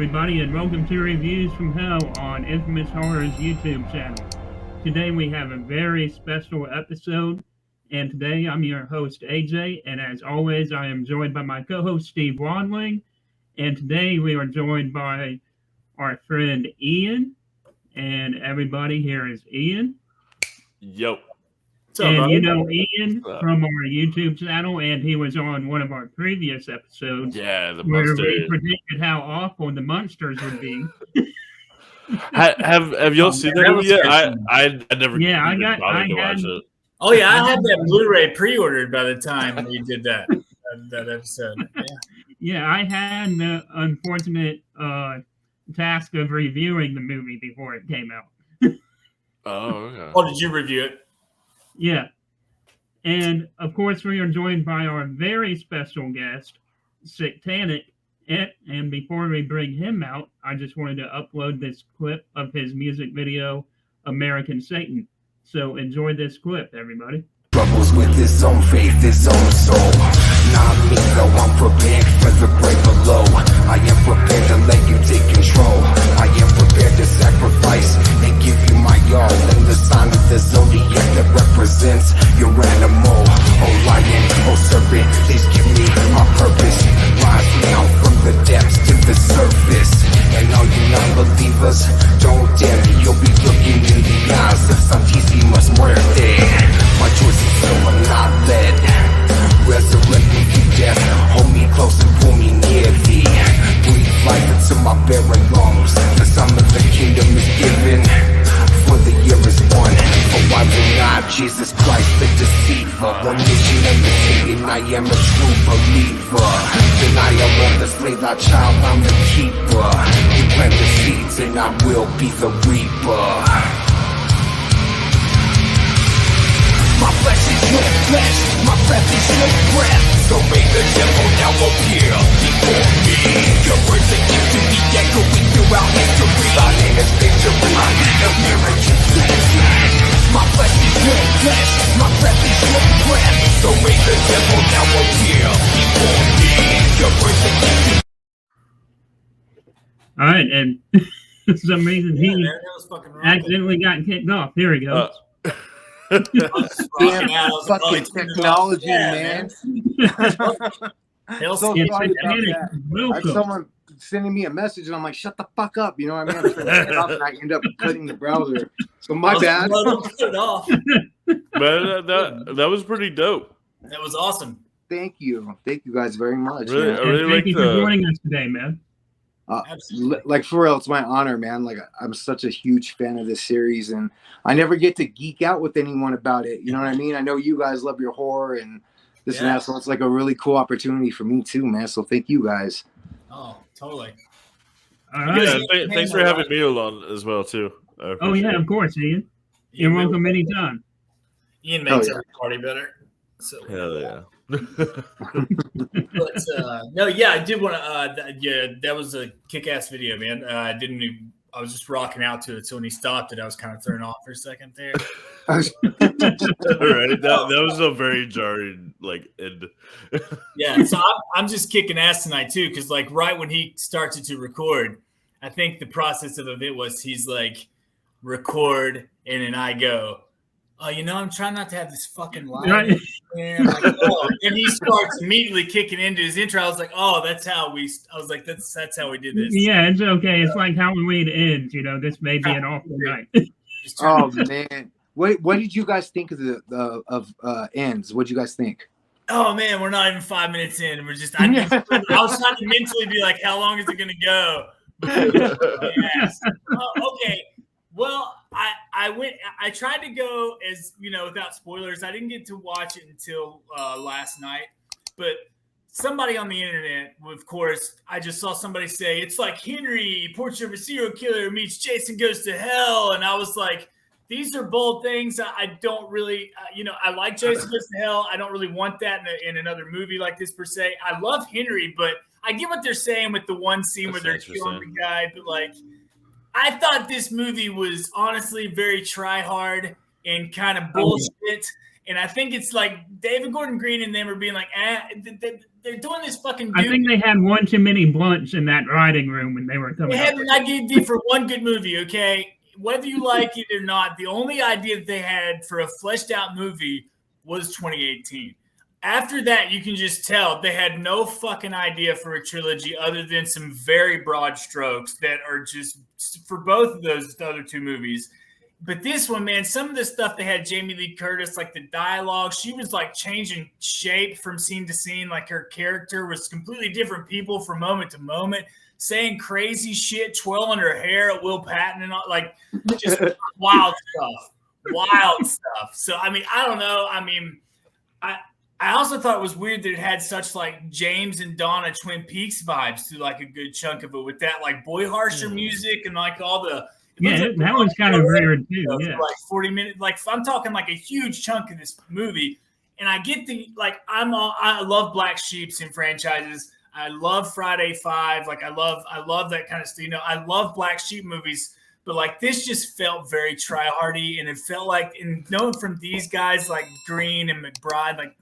everybody, and welcome to Reviews from Hell on Infamous Horror's YouTube channel. Today we have a very special episode, and today I'm your host, AJ, and as always, I am joined by my co-host, Steve Wadling, and today we are joined by our friend Ian, and everybody here is Ian. Yo. And you know Ian from our YouTube channel, and he was on one of our previous episodes. Yeah, the where monster. we predicted how awful the monsters would be. have y'all seen that movie yet? I never. Yeah, I watch it. Oh yeah, I had that Blu-ray pre-ordered by the time we did that episode. Yeah, I had the unfortunate task of reviewing the movie before it came out. Okay. Oh, did you review it? Yeah. And, of course, we are joined by our very special guest, Sicktanick. And before we bring him out, I just wanted to upload this clip of his music video, American Satan. So enjoy this clip, everybody. Troubles with his own faith, his own soul. Not me, though I'm prepared for the grave below. I am prepared to let you take control. I am prepared to sacrifice and give you my all. And the sign of the zodiac that represents your animal. Oh lion, oh serpent, please give me my purpose. Rise now from the depths to the surface. And all you non-believers, don't dare me. You'll be looking in the eyes of Santísimas Muerte. My choice is silver, not lead. Resurrect me through death. Hold me close and pull me near thee. Breathe life into my barren lungs. The sum of the kingdom is given, for the year is one. For why will not Jesus Christ the deceiver? One mission undertaken, I am a true believer. Denial of the slave, thy child, I'm the keeper. You plant the seeds and I will be the reaper. My flesh is your flesh, my breath is your breath. So may the devil now appear before me. Your words are given to me, echoing throughout history. My name is victory, I need American Satan. My flesh is your flesh, my breath is your breath. So may the devil now appear before me. Your words are given to me. Alright, and for some reason he accidentally got kicked off. Here we go. Fucking technology, man. So sorry about that. I had someone sending me a message, and I'm like, "Shut the fuck up," you know what I mean? I'm trying to shut up, and I end up cutting the browser. So my bad. Cut it off. But that was pretty dope. That was awesome. Thank you guys very much. Really, I really thank like you for joining us today, man. Like for real, it's my honor, man. Like I'm such a huge fan of this series, and I never get to geek out with anyone about it. You know what I mean? I know you guys love your horror and this and that, so it's like a really cool opportunity for me too, man. So thank you guys. Oh, totally. All right. Yeah, thanks for having me along as well too. Oh yeah, of course, Ian. You're welcome anytime. Ian makes every party better. So hell yeah. But no, yeah, I did want to. That was a kick-ass video, man. I was just rocking out to it. So when he stopped it, I was kind of thrown off for a second there. Right, that was a very jarring end. Yeah, so I'm just kicking ass tonight too, because right when he started to record, I think the process of it was he's like record and then I go, oh, I'm trying not to have this fucking line. And he starts immediately kicking into his intro. I was like, oh, that's how we did this. Yeah, it's okay. It's like Halloween ends, this may be an awful night. Oh man. What did you guys think of the ends? What did you guys think? Oh man, we're not even 5 minutes in. I was trying to mentally be like, how long is it gonna go? Okay. Well, I tried to go as, without spoilers. I didn't get to watch it until last night, but somebody on the internet, of course, I just saw somebody say, it's like Henry, Portrait of a Serial Killer meets Jason Goes to Hell. And I was like, these are bold things. I don't really, I like Jason Goes to Hell. I don't really want that in another movie like this per se. I love Henry, but I get what they're saying with the one scene where they're killing the guy, but I thought this movie was honestly very try hard and kind of bullshit. And I think it's like David Gordon Green and them are being like, they're doing this fucking. I think they had one too many blunts in that writing room when they were coming. They had an idea for one good movie, okay? Whether you like it or not, the only idea that they had for a fleshed out movie was 2018. After that, you can just tell they had no fucking idea for a trilogy other than some very broad strokes that are just for both of those other two movies. But this one, man, some of the stuff they had Jamie Lee Curtis, like the dialogue, she was like changing shape from scene to scene. Like her character was completely different people from moment to moment, saying crazy shit, twirling her hair at Will Patton and all, like just wild stuff. So, I mean, I don't know. I mean, I also thought it was weird that it had such like James and Donna Twin Peaks vibes to like a good chunk of it with that like Boy Harsher music and like all the that was kind of weird too. Yeah, like 40 minutes. Like I'm talking like a huge chunk of this movie, and I get the like I love black sheeps in franchises. I love Friday 5. Like I love that kind of stuff. You know, I love black sheep movies. But like this just felt very try-hardy, and it felt like, and knowing from these guys like Green and McBride, like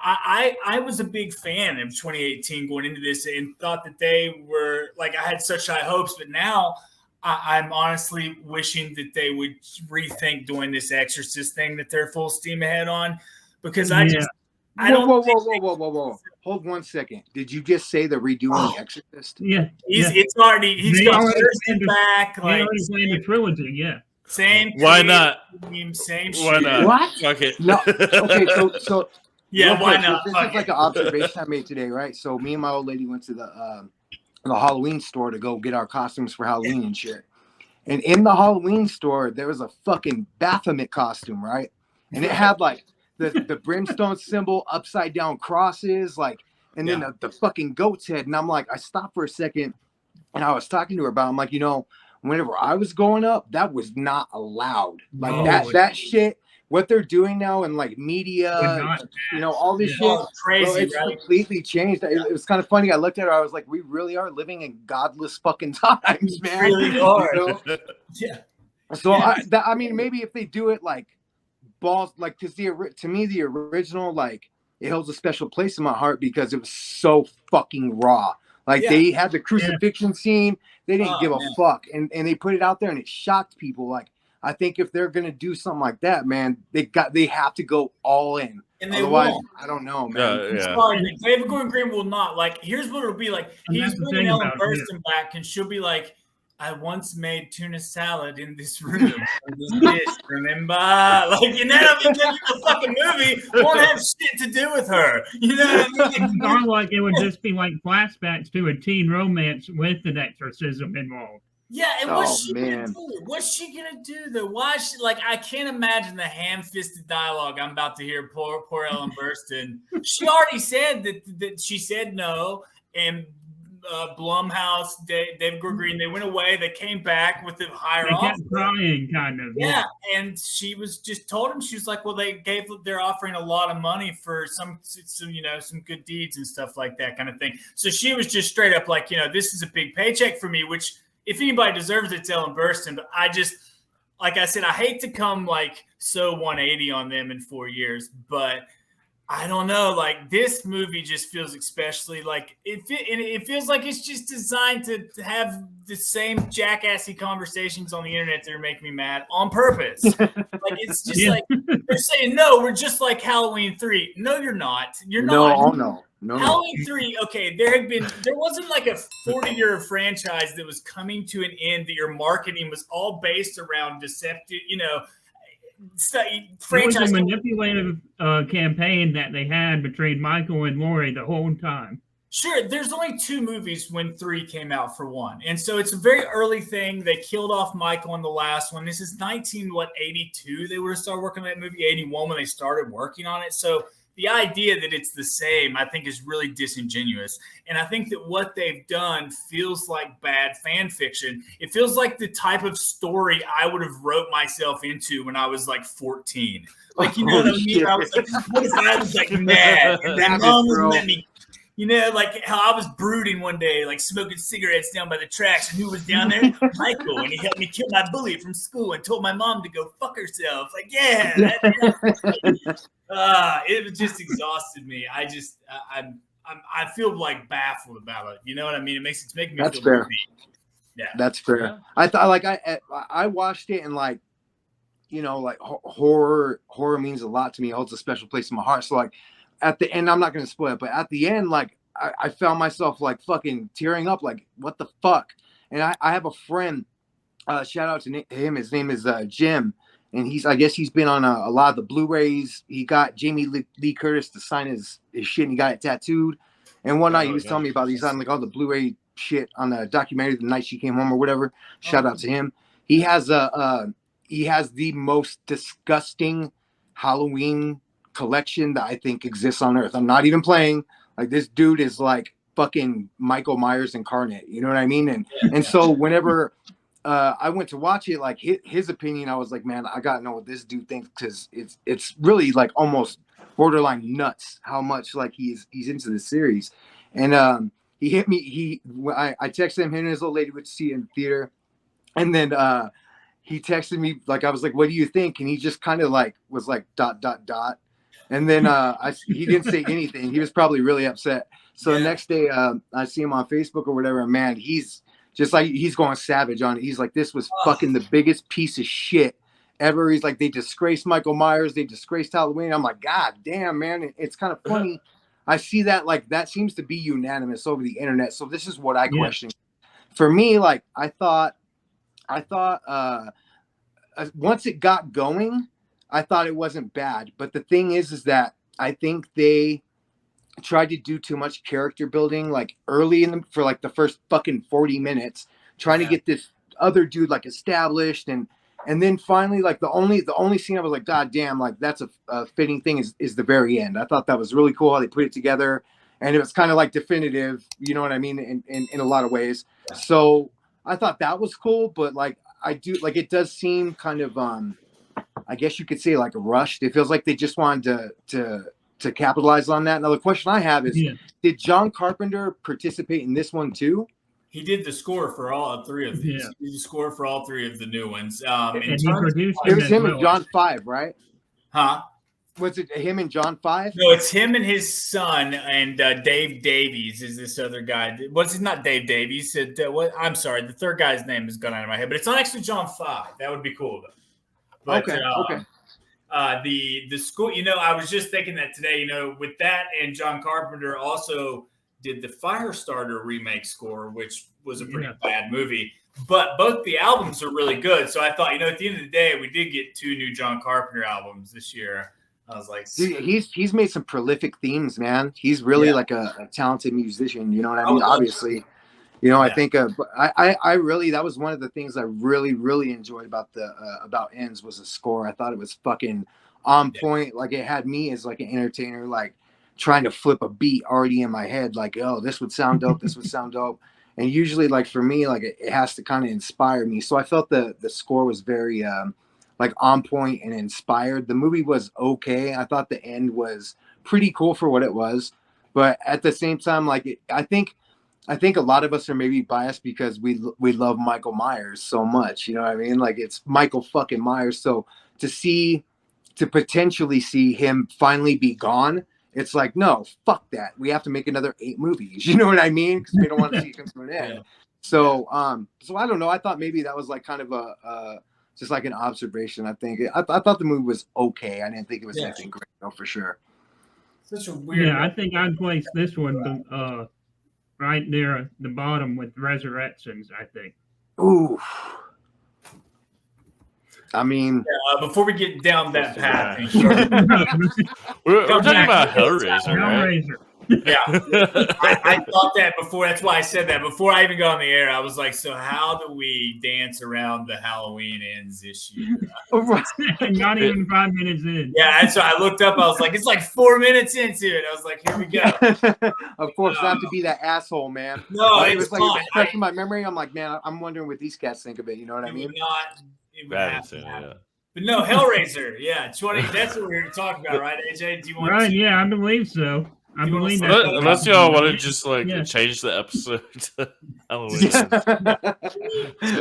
I was a big fan of 2018 going into this and thought that they were like, I had such high hopes, but now I'm honestly wishing that they would rethink doing this Exorcist thing that they're full steam ahead on, because I don't. Whoa. Hold 1 second. Did you just say they're redoing The Exorcist? Yeah. He's got Thursday back. They Like already playing the trilogy, yeah. Same. Why not? Same shit. Why not? What? Okay. No. Okay, so Yeah, why not? This is like an observation I made today, right? So me and my old lady went to the Halloween store to go get our costumes for Halloween and shit. And in the Halloween store, there was a fucking Baphomet costume, right? And it had like the brimstone symbol, upside down crosses, like, and then the fucking goat's head. And I'm like, I stopped for a second and I was talking to her about it. I'm like, you know, whenever I was growing up, that was not allowed. Like that shit. What they're doing now in like media, you know, all this shit, crazy, it's right? completely changed. It was kind of funny. I looked at her. I was like, we really are living in godless fucking times, man. Really are. You know? Yeah. So I mean, maybe if they do it like balls, like, because to me the original, like, it holds a special place in my heart because it was so fucking raw. Like they had the crucifixion scene. They didn't give a fuck, and they put it out there and it shocked people. Like, I think if they're gonna do something like that, man, they have to go all in. And they Otherwise, won't. I don't know, man. Sorry, David Gordon Green will not. Like, here's what it'll be like. He's bringing Ellen Burstyn back, and she'll be like, I once made tuna salad in this room. Remember? Like, you know, the fucking movie won't have shit to do with her. You know what I mean? It's not like it would just be like flashbacks to a teen romance with an exorcism involved. Yeah, and what's she gonna do? What's she gonna do though? Why is she like? I can't imagine the ham-fisted dialogue I'm about to hear. Poor Ellen Burstyn. She already said that she said no, and Blumhouse, David Gordon Green, they went away. They came back with the higher offer. They kept crying, kind of. Yeah, and she was just told him, she was like, well, they're offering a lot of money for some you know, some good deeds and stuff like that kind of thing. So she was just straight up like, you know, this is a big paycheck for me, which if anybody deserves it, it's Ellen Burstyn. But I just, like I said, I hate to come like so 180 on them in 4 years, but I don't know. Like, this movie just feels especially like it feels like it's just designed to have the same jackassy conversations on the internet that are making me mad on purpose. Like, it's just like they're saying, no, we're just like Halloween 3. No, you're not. You're not. No. Halloween 3, okay, there wasn't like a 40-year franchise that was coming to an end that your marketing was all based around deceptive, you know, franchise. It was a manipulative campaign that they had between Michael and Laurie the whole time. Sure, there's only 2 movies when 3 came out for 1. And so it's a very early thing. They killed off Michael in the last one. This is 82. They would have started working on that movie, 81 when they started working on it. So the idea that it's the same, I think, is really disingenuous. And I think that what they've done feels like bad fan fiction. It feels like the type of story I would have wrote myself into when I was like 14. Like, you know what I mean? I was like, what if I was like mad? And my mom would let me You know, like how I was brooding one day, like smoking cigarettes down by the tracks, and who was down there? Michael, and he helped me kill my bully from school and told my mom to go fuck herself. Like, yeah, it just exhausted me. I feel like baffled about it. You know what I mean? It's making me. That's feel fair. goofy. Yeah, that's fair. Yeah. I thought like I watched it and like, you know, like horror means a lot to me. It holds a special place in my heart. So like at the end, I'm not going to spoil it, but at the end, like I found myself like fucking tearing up, like what the fuck? And I have a friend, shout out to him. His name is Jim. And I guess he's been on a lot of the Blu-rays. He got Jamie Lee Curtis to sign his shit and he got it tattooed. And one night he was telling me about he's on like all the Blu-ray shit on the documentary the night she came home or whatever. Shout out to him. He has the most disgusting Halloween collection that I think exists on Earth. I'm not even playing. Like this dude is like fucking Michael Myers incarnate. You know what I mean? And so whenever I went to watch it, like his opinion, I was like, man, I gotta know what this dude thinks because it's really like almost borderline nuts how much like he's into the series. And he hit me. I texted him and his old lady would see it in the theater, and then he texted me like I was like, what do you think? And he just kind of like was like ... And then he didn't say anything. He was probably really upset. So the next day I see him on Facebook or whatever, and man, he's just like he's going savage on it. He's like, this was fucking the biggest piece of shit ever. He's like, they disgraced Michael Myers, they disgraced Halloween. I'm like, God damn, man. It's kind of funny. I see that like that seems to be unanimous over the internet. So this is what I question. For me, like I thought once it got going, I thought it wasn't bad. But the thing is that I think they tried to do too much character building like early for like the first fucking 40 minutes, trying to get this other dude like established, and then finally like the only scene I was like, God damn, like that's a fitting thing is the very end. I thought that was really cool how they put it together, and it was kind of like definitive, you know what I mean, in a lot of ways. So I thought that was cool, but like I do like it does seem kind of I guess you could say like rushed. It feels like they just wanted to capitalize on that. Now the question I have is, did John Carpenter participate in this one too? He did the score for all three of these. He did the score for all three of the new ones. And he produced it was him and John 5, right? Huh? Was it him and John 5? No, it's him and his son, and Dave Davies is this other guy. What's his not Dave Davies? I'm sorry, the third guy's name is gone out of my head, but it's not actually John 5. That would be cool though. But, okay. The school, you know, I was just thinking that today, you know, with that, and John Carpenter also did the Firestarter remake score, which was a pretty bad movie. But both the albums are really good. So I thought, you know, at the end of the day, we did get 2 new John Carpenter albums this year. I was like, dude, he's made some prolific themes, man. He's really like a talented musician. You know what I mean? Obviously. You know, I think I really, that was one of the things I really, really enjoyed about about Ends was the score. I thought it was fucking on point. Like it had me as like an entertainer, like trying to flip a beat already in my head. Like, oh, this would sound dope. This would sound dope. And usually like for me, like it has to kind of inspire me. So I felt the score was very like on point and inspired. The movie was okay. I thought the end was pretty cool for what it was. But at the same time, like I think a lot of us are maybe biased because we love Michael Myers so much. You know what I mean? Like it's Michael fucking Myers. So to potentially see him finally be gone, it's like, no, fuck that. We have to make another 8 movies. You know what I mean? Because we don't want to see it come to an end. So I don't know. I thought maybe that was like kind of just like an observation. I think I thought the movie was okay. I didn't think it was anything great, though, for sure. Such a weird. Yeah, I think I'd place this one right there at the bottom with Resurrections, I think. Ooh. I mean, before we get down that path, we're talking about Hellraiser, right? Yeah, I thought that before. That's why I said that before I even got on the air. I was like, so how do we dance around the Halloween Ends issue? Not even 5 minutes in. Yeah, and so I looked up. I was like, it's like 4 minutes into it. I was like, here we go. Of course, not to be that asshole, man. No, it was like fine. fresh in my memory. I'm like, man, I'm wondering what these cats think of it. You know what I mean? But no, Hellraiser. Yeah, 20. That's what we were talking about, right, AJ? Do you want? Right. Yeah, I believe so. I believe that. Unless y'all want to just like Yeah. change the episode to Halloween.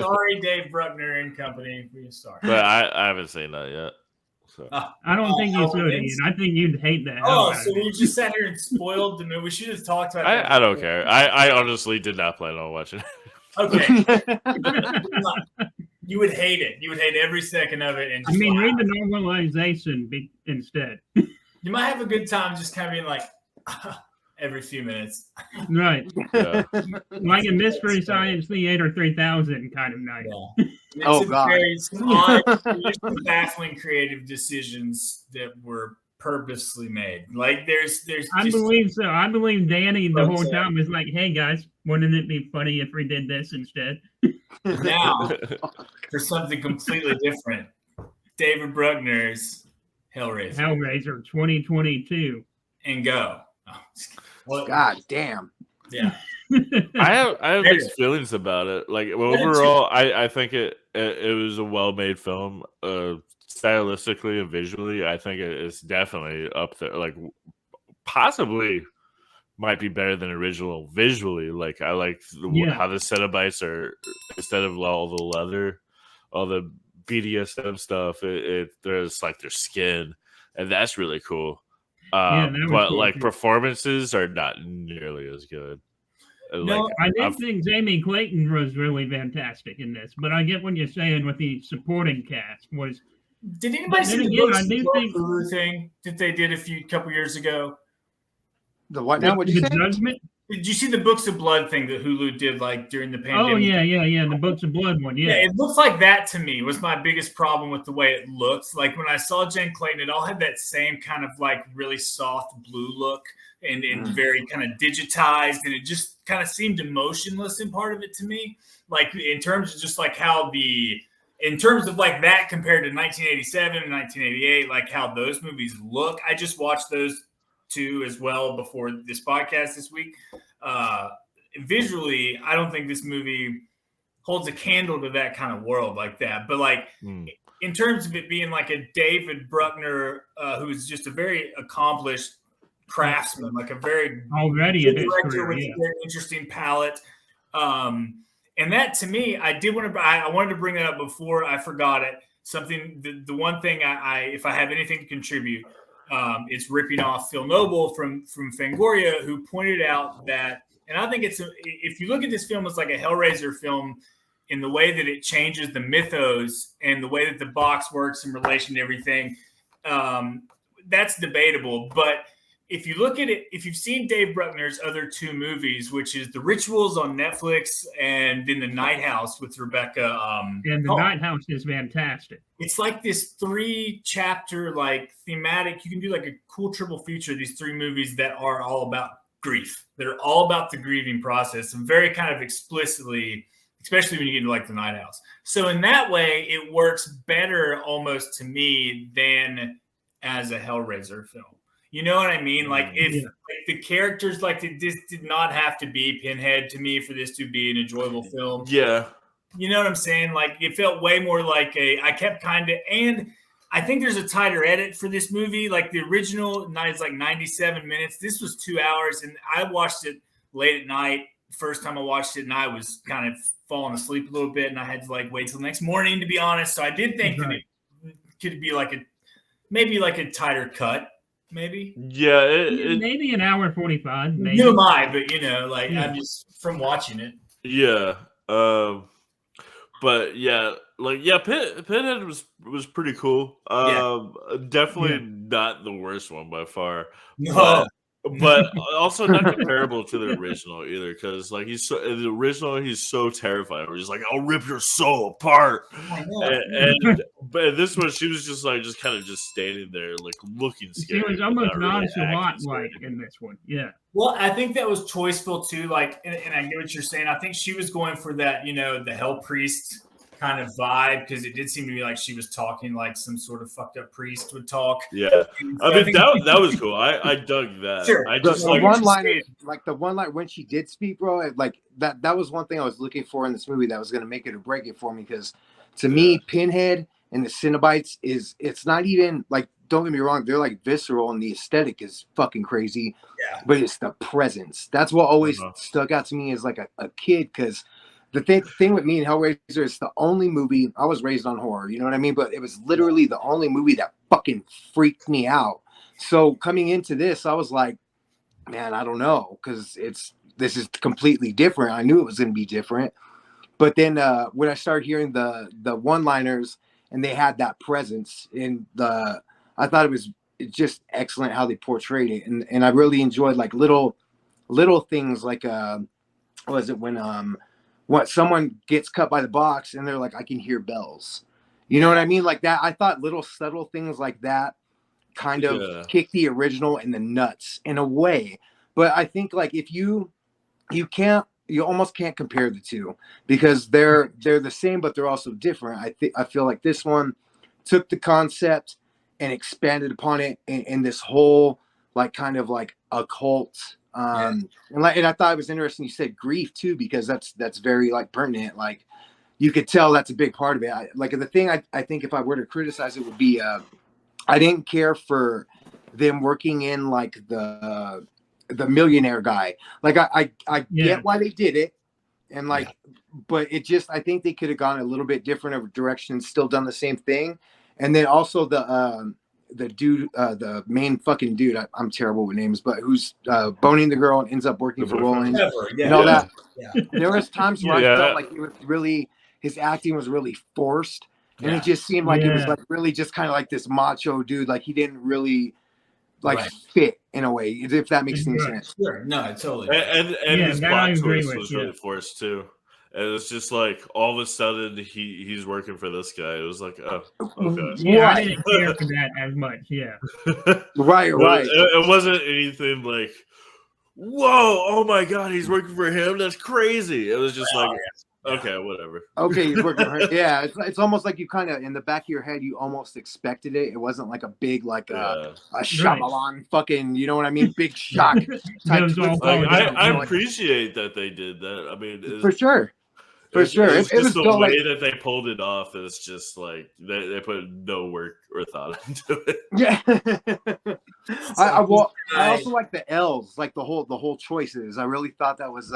Sorry, Dave Bruckner and company. We're sorry. But I haven't seen that yet. So. I don't think you should, Ian. I think you'd hate that. Oh, so we just sat here and spoiled the movie. We should have talked about that. I don't care. I honestly did not plan on watching it. Okay. You would hate it. You would hate every second of it. And just read the normalization instead. You might have a good time just kind of being like every few minutes. Right. Yeah. Like a Mystery Science Theater 3000 kind of night. Yeah. It's some baffling creative decisions that were purposely made. Like there's I believe so. I believe Danny the whole time was like, hey guys, wouldn't it be funny if we did this instead? Now for something completely different. David Bruckner's Hellraiser 2022. And go. Oh, God damn. Yeah. I have mixed feelings about it. Like overall, I think it was a well-made film, stylistically and visually. I think it's definitely up there. Like possibly might be better than original visually. Like I like how the Cenobites are, instead of all the leather, all the BDSM stuff. There's like their skin, and that's really cool. But cool like too. Performances are not nearly as good. No, I did think Jamie Clayton was really fantastic in this, but I get what you're saying with the supporting cast. Did anybody see the Hulu thing that they did a couple years ago? The what now? What did you say? Judgment? Did you see the Books of Blood thing that Hulu did like during the pandemic? Oh yeah. The Books of Blood one. Yeah, it looks like that to me was my biggest problem with the way it looks. Like when I saw Jen Clayton, it all had that same kind of like really soft blue look and very kind of digitized, and it just kind of seemed emotionless in part of it to me. Like in terms of just like in terms of like that compared to 1987 and 1988, like how those movies look. I just watched those two as well before this podcast this week. Visually, I don't think this movie holds a candle to that kind of world like that. But like in terms of it being like a David Bruckner, who's just a very accomplished craftsman, like a very director with a very interesting palette. And that to me, I wanted to bring that up before I forgot it. Something, the one thing if I have anything to contribute, it's ripping off Phil Noble from Fangoria, who pointed out that, and I think if you look at this film, it's like a Hellraiser film in the way that it changes the mythos and the way that the box works in relation to everything. That's debatable, but if you look at it, if you've seen Dave Bruckner's other two movies, which is The Rituals on Netflix and then The Night House with Rebecca. And The Night House is fantastic. It's like this 3-chapter, like thematic. You can do like a cool triple feature of these 3 movies that are all about grief. They're all about the grieving process and very kind of explicitly, especially when you get into like The Night House. So in that way, it works better almost to me than as a Hellraiser film. You know what I mean? Like if like the characters, like this did not have to be Pinhead to me for this to be an enjoyable film. Yeah. You know what I'm saying? Like it felt way more like I kept and I think there's a tighter edit for this movie. Like the original is like 97 minutes. This was 2 hours, and I watched it late at night. First time I watched it, and I was kind of falling asleep a little bit, and I had to like wait till the next morning, to be honest. So I did think that it could be like maybe a tighter cut. Maybe. Yeah. Maybe an hour 45. Maybe. Who am I? But I'm just from watching it. Yeah. But Pinhead was pretty cool. Definitely not the worst one by far. No. But also not comparable to the original either, because like he's so terrifying. Where he's like, "I'll rip your soul apart," but this one, she was just kind of standing there, like looking scared. She was almost nonchalant, like in this one. Yeah. Well, I think that was choiceful too. Like, and I get what you're saying. I think she was going for that, the Hell Priest kind of vibe, because it did seem to me like she was talking like some sort of fucked up priest would talk. Yeah, I mean that was cool. I dug that. Sure. I just the one line, like the one line when she did speak, bro. Like that was one thing I was looking for in this movie that was going to make it or break it for me. Because to me, Pinhead and the Cenobites it's not even like, don't get me wrong, they're like visceral and the aesthetic is fucking crazy. Yeah. But it's the presence. That's what always stuck out to me as like a kid, because the thing with me and Hellraiser is the only movie, I was raised on horror, you know what I mean? But it was literally the only movie that fucking freaked me out. So coming into this, I was like, man, I don't know, because this is completely different. I knew it was going to be different. But then when I started hearing the one-liners and they had that presence I thought it was just excellent how they portrayed it. And I really enjoyed like little things like, what was it when someone gets cut by the box and they're like, I can hear bells. You know what I mean? Like that. I thought little subtle things like that kind of kick the original in the nuts in a way. But I think like if you almost can't compare the two, because they're the same, but they're also different. I feel like this one took the concept and expanded upon it in this whole like kind of like occult. And I thought it was interesting you said grief too, because that's very like pertinent. Like you could tell that's a big part of it. Like the thing I think if I were to criticize it would be I didn't care for them working in like the millionaire guy. Like I get why they did it, and like but it just, I think they could have gone a little bit different of a direction and still done the same thing. And then also the dude, the main fucking dude, I'm terrible with names, but who's boning the girl and ends up working for Roland and all that. Yeah. There was times where I felt like it was really, his acting was really forced, and it just seemed like it was like really just kind of like this macho dude. Like he didn't really like fit in a way, if that makes any sense. Sure. No, totally. And his plot twist was really forced too. And it's just like all of a sudden he's working for this guy. It was like, oh, okay. Yeah, I didn't care for that as much. Yeah. Right. It wasn't anything like, whoa, oh my God, he's working for him. That's crazy. It was just like, okay, whatever. Okay, he's working for him. Yeah, it's almost like you kind of, in the back of your head, you almost expected it. It wasn't like a big, like a Shyamalan fucking, you know what I mean? Big shock type. I appreciate that they did that. I mean, for sure. For sure. It was the way that they pulled it off is just like they put no work or thought into it. Yeah. I also like the L's, like the whole choices. I really thought that was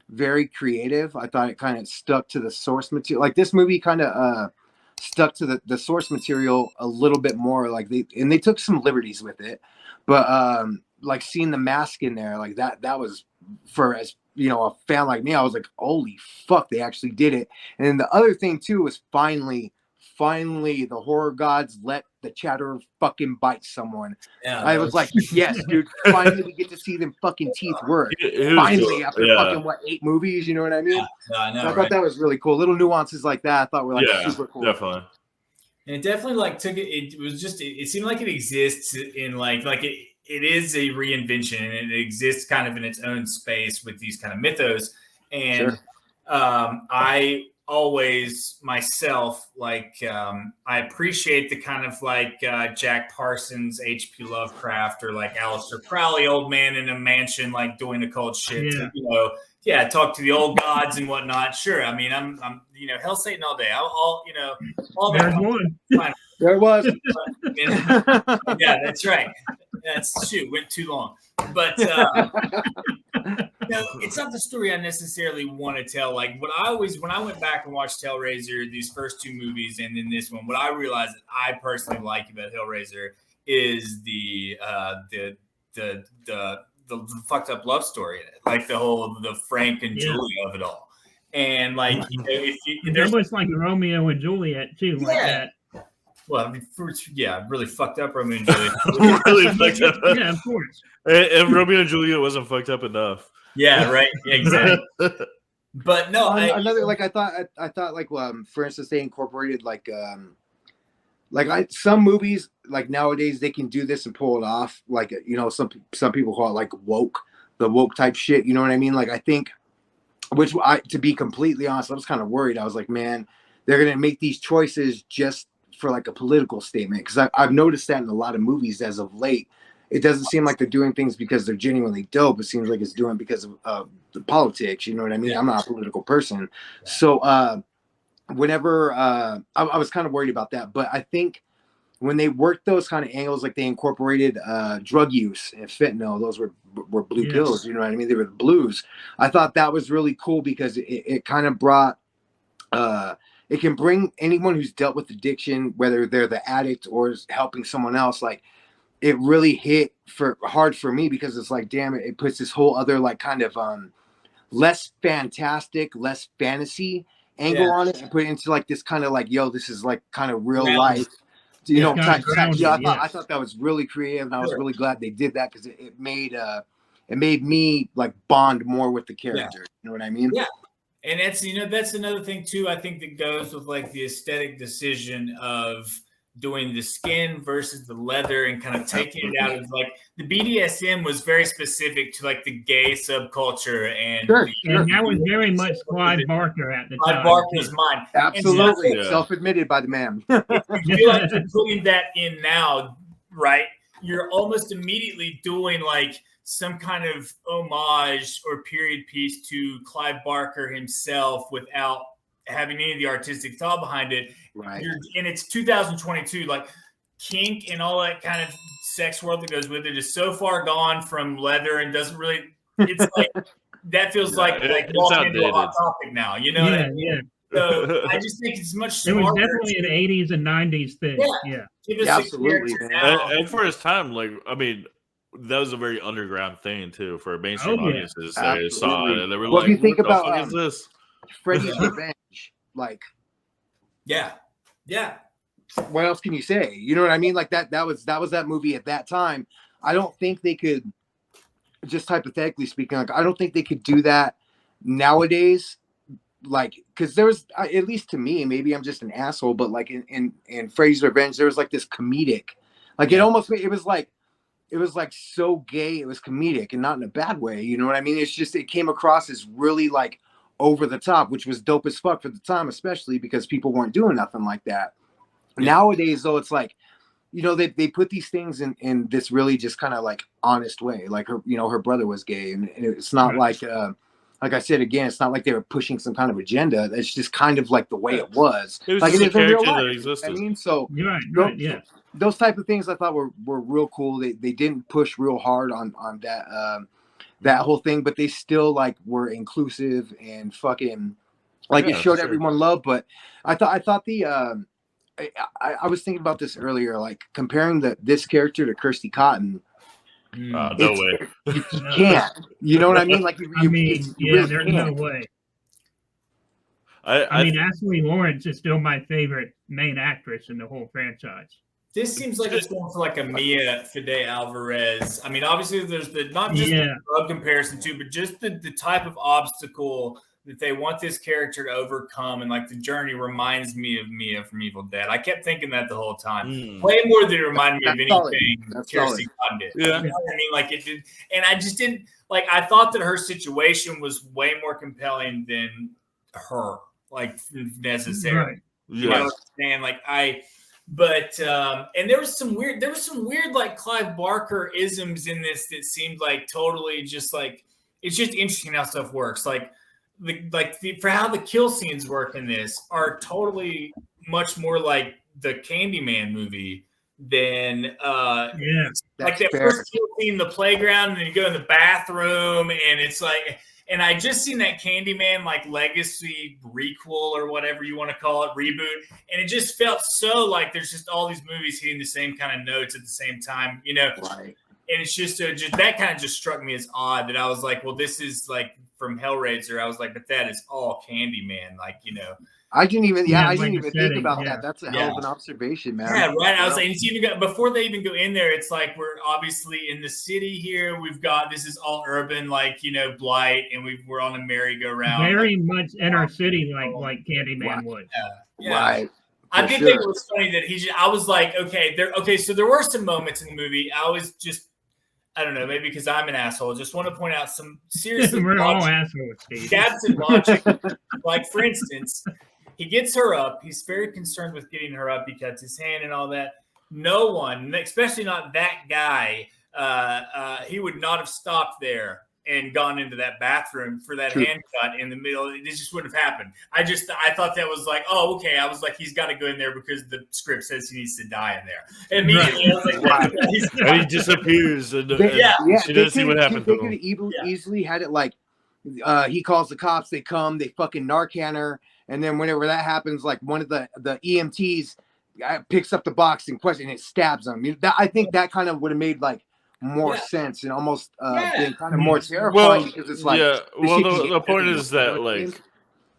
very creative. I thought it kind of stuck to the source material. Like this movie kind of stuck to the source material a little bit more. Like they took some liberties with it, but like seeing the mask in there, like that was, for as you know, a fan like me, I was like, holy fuck, they actually did it. And then the other thing too was finally the horror gods let the Chatterer fucking bite someone. Yeah, I was like, yes, dude, finally we get to see them fucking teeth work. Finally, after fucking 8 movies, you know what I mean? Yeah, I know, so I thought that was really cool. Little nuances like that I thought were like super cool. Definitely. And it definitely like took it. It was just. It seemed like it exists in like it is a reinvention, and it exists kind of in its own space with these kind of mythos. And I always myself like I appreciate the kind of like Jack Parsons, H.P. Lovecraft, or like Aleister Crowley, old man in a mansion like doing occult shit. To, you know, talk to the old gods and whatnot. Sure, I mean I'm you know, hell Satan all day. All you know, all that. There was. Yeah, that's right. That's went too long. But no, it's not the story I necessarily want to tell. Like when I went back and watched Hellraiser, these first 2 movies, and then this one, what I realized that I personally like about Hellraiser is the fucked up love story in it, like the Frank and Julia of it all. And like, you know, it's almost like Romeo and Juliet too, like that. Well, I mean, really fucked up Romeo and Juliet. Really fucked up. Yeah, of course. And Romeo and Juliet wasn't fucked up enough. Yeah, right. Yeah, exactly. But no, another like I thought like for instance they incorporated like some movies like nowadays they can do this and pull it off, like you know some people call it like the woke type shit, you know what I mean? Like I think, which to be completely honest, I was kind of worried. I was like, man, they're gonna make these choices just for like a political statement, because I've noticed that in a lot of movies as of late. It doesn't seem like they're doing things because they're genuinely dope. It seems like it's doing because of the politics. You know what I mean? Yeah. I'm not a political person. Yeah. So whenever I was kind of worried about that, but I think when they worked those kind of angles, like they incorporated drug use and fentanyl, those were blue pills, you know what I mean? They were the blues. I thought that was really cool because it kind of brought it can bring anyone who's dealt with addiction, whether they're the addict or is helping someone else, like it really hit hard for me because it's like, damn it puts this whole other like kind of less fantastic, less fantasy angle on it and put it into like this kind of like, yo, this is like kind of real life, you know, type deal. I thought that was really creative, and I was really glad they did that because it made me like bond more with the character. You know what I mean? Yeah. And that's another thing too, I think, that goes with like the aesthetic decision of doing the skin versus the leather and kind of taking it out of like the BDSM was very specific to like the gay subculture and and that was very much Clive Barker at the time. Clive Barker's mind. Absolutely. Self-admitted by the man. If you feel like you're putting that in now, right? You're almost immediately doing like some kind of homage or period piece to Clive Barker himself without having any of the artistic thought behind it. Right. And it's 2022, like kink and all that kind of sex world that goes with it is so far gone from leather and doesn't really, it's like, that feels like walking into a hot topic now, you know what I mean? So I just think it's much smarter. It was definitely an 80s and 90s thing. Yeah. Absolutely. And for his time, like, I mean, that was a very underground thing too for mainstream audiences. They saw it and they were like, if you think about what is this? Freddy's Revenge, like, yeah. What else can you say? You know what I mean? Like that was that movie at that time. I don't think they could, just hypothetically speaking, like I don't think they could do that nowadays. Like, because there was, at least to me, maybe I'm just an asshole, but like in Freddy's Revenge, there was like this comedic, like it was like so gay, it was comedic and not in a bad way. You know what I mean? It's just, it came across as really like over the top, which was dope as fuck for the time, especially because people weren't doing nothing like that. Nowadays, though, it's like, you know, they put these things in this really just kind of like honest way. Like her brother was gay, and it's not like I said again, it's not like they were pushing some kind of agenda. It's just kind of like the way it was. It was like just it is in real life. that existed. I mean, so right, those type of things I thought were real cool. They didn't push real hard on that that whole thing, but they still like were inclusive and fucking like it showed everyone love. But I thought the I was thinking about this earlier, like comparing this character to Kirsty Cotton. No way. You can't. You know what I mean? Like, there's no way. I mean, Ashley Lawrence is still my favorite main actress in the whole franchise. This seems like it's going for like a Mia Fede Alvarez. I mean, obviously, there's not just the drug comparison too, but just the type of obstacle that they want this character to overcome, and like the journey reminds me of Mia from Evil Dead. I kept thinking that the whole time, way more than it reminded me of anything Kirsty Cotton did. Yeah. You know what I mean? Like it did, and I just didn't like. I thought that her situation was way more compelling than her, like necessary. Right. You know what I'm saying? Like but and there was some weird like Clive Barker isms in this that seemed like totally just like it's just interesting how stuff works. Like for how the kill scenes work in this are totally much more like the Candyman movie than like that first kill scene in the playground, and then you go in the bathroom and it's like, and I just seen that Candyman like legacy requel or whatever you want to call it, reboot, and it just felt so like there's just all these movies hitting the same kind of notes at the same time, you know. Right. And it's just that kind of just struck me as odd that I was like, well, this is like from Hellraiser. I was like, but that is all Candyman, like, you know. I didn't even think about that. That's a hell of an observation, man. Yeah, right. I was like, it's even before they even go in there, it's like we're obviously in the city here. We've got this is all urban, like, you know, Blight, and we're on a merry-go-round. Very much inner city, like Candyman would. Yeah. Right. I did think it was funny that I was like, okay, so there were some moments in the movie. I was just, I don't know, maybe because I'm an asshole. Just want to point out some seriously we're all assholes, Steve. gaps in logic. Like, for instance, he gets her up. He's very concerned with getting her up. He cuts his hand and all that. No one, especially not that guy, he would not have stopped there and gone into that bathroom for that hand cut in the middle. It just wouldn't have happened. I thought that was like, oh, okay. I was like, he's got to go in there because the script says he needs to die in there. And immediately I was like, and he disappears. And she doesn't see what happened. They could have easily had it like he calls the cops, they come, they fucking Narcan her, and then whenever that happens, like one of the EMTs picks up the box in question and it stabs him. I think that kind of would have made like more sense and almost been kind of more terrifying because it's like the point is that like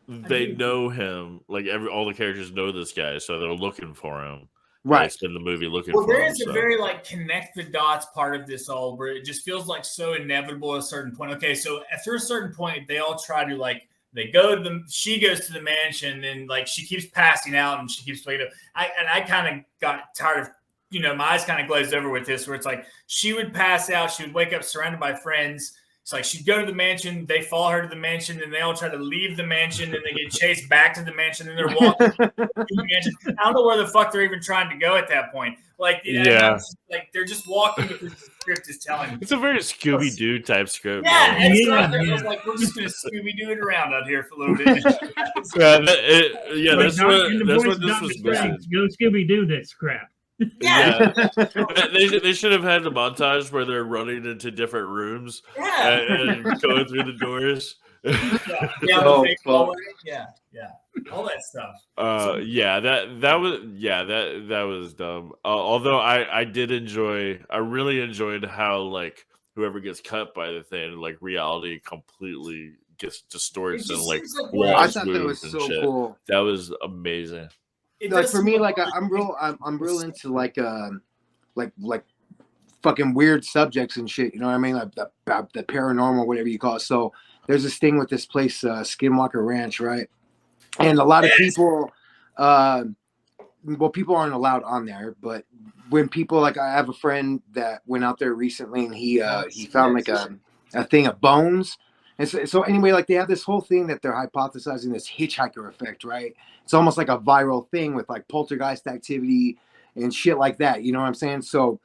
they know him, like all the characters know this guy, so they're looking for him. Right. Spend the movie looking for him. Well, there is a very like connect the dots part of this all where it just feels like so inevitable at a certain point. Okay, so after a certain point, they all try to like they go to she goes to the mansion and like she keeps passing out and she keeps waking up. I kind of got tired of my eyes kind of glazed over with this, where it's like she would pass out, she would wake up surrounded by friends. It's like she'd go to the mansion, they follow her to the mansion, and they all try to leave the mansion, and they get chased back to the mansion, and they're walking to the mansion. I don't know where the fuck they're even trying to go at that point. Like, like they're just walking because the script is telling them. It's a very Scooby-Doo type script. Yeah, I was like, we're just going to Scooby-Doo it around out here for a little bit. That's what this was missing. Go Scooby-Doo this crap. Yeah. They should have had the montage where they're running into different rooms and going through the doors. All that stuff. That was dumb. Although I really enjoyed how like whoever gets cut by the thing, like reality completely gets distorted and like I thought that was so cool. That was amazing. Like for me, like I'm real into like fucking weird subjects and shit. You know what I mean? Like the paranormal, whatever you call it. So there's this thing with this place, Skinwalker Ranch, right? And a lot of people, people aren't allowed on there. But when people like, I have a friend that went out there recently, and he found like a thing of bones. And so anyway, like they have this whole thing that they're hypothesizing this hitchhiker effect, right? It's almost like a viral thing with like poltergeist activity and shit like that. You know what I'm saying? So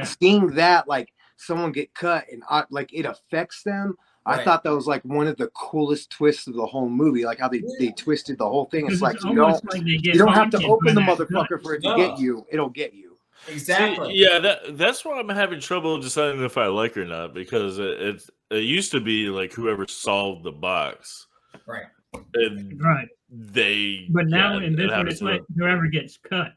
seeing that, like someone get cut and like it affects them. Right. I thought that was like one of the coolest twists of the whole movie, like how they twisted the whole thing. It's like you don't have to open the motherfucker for it to get you. It'll get you. Exactly. See, that's why I'm having trouble deciding if I like or not, because it used to be like whoever solved the box, right? But now in this one, it's like whoever gets cut.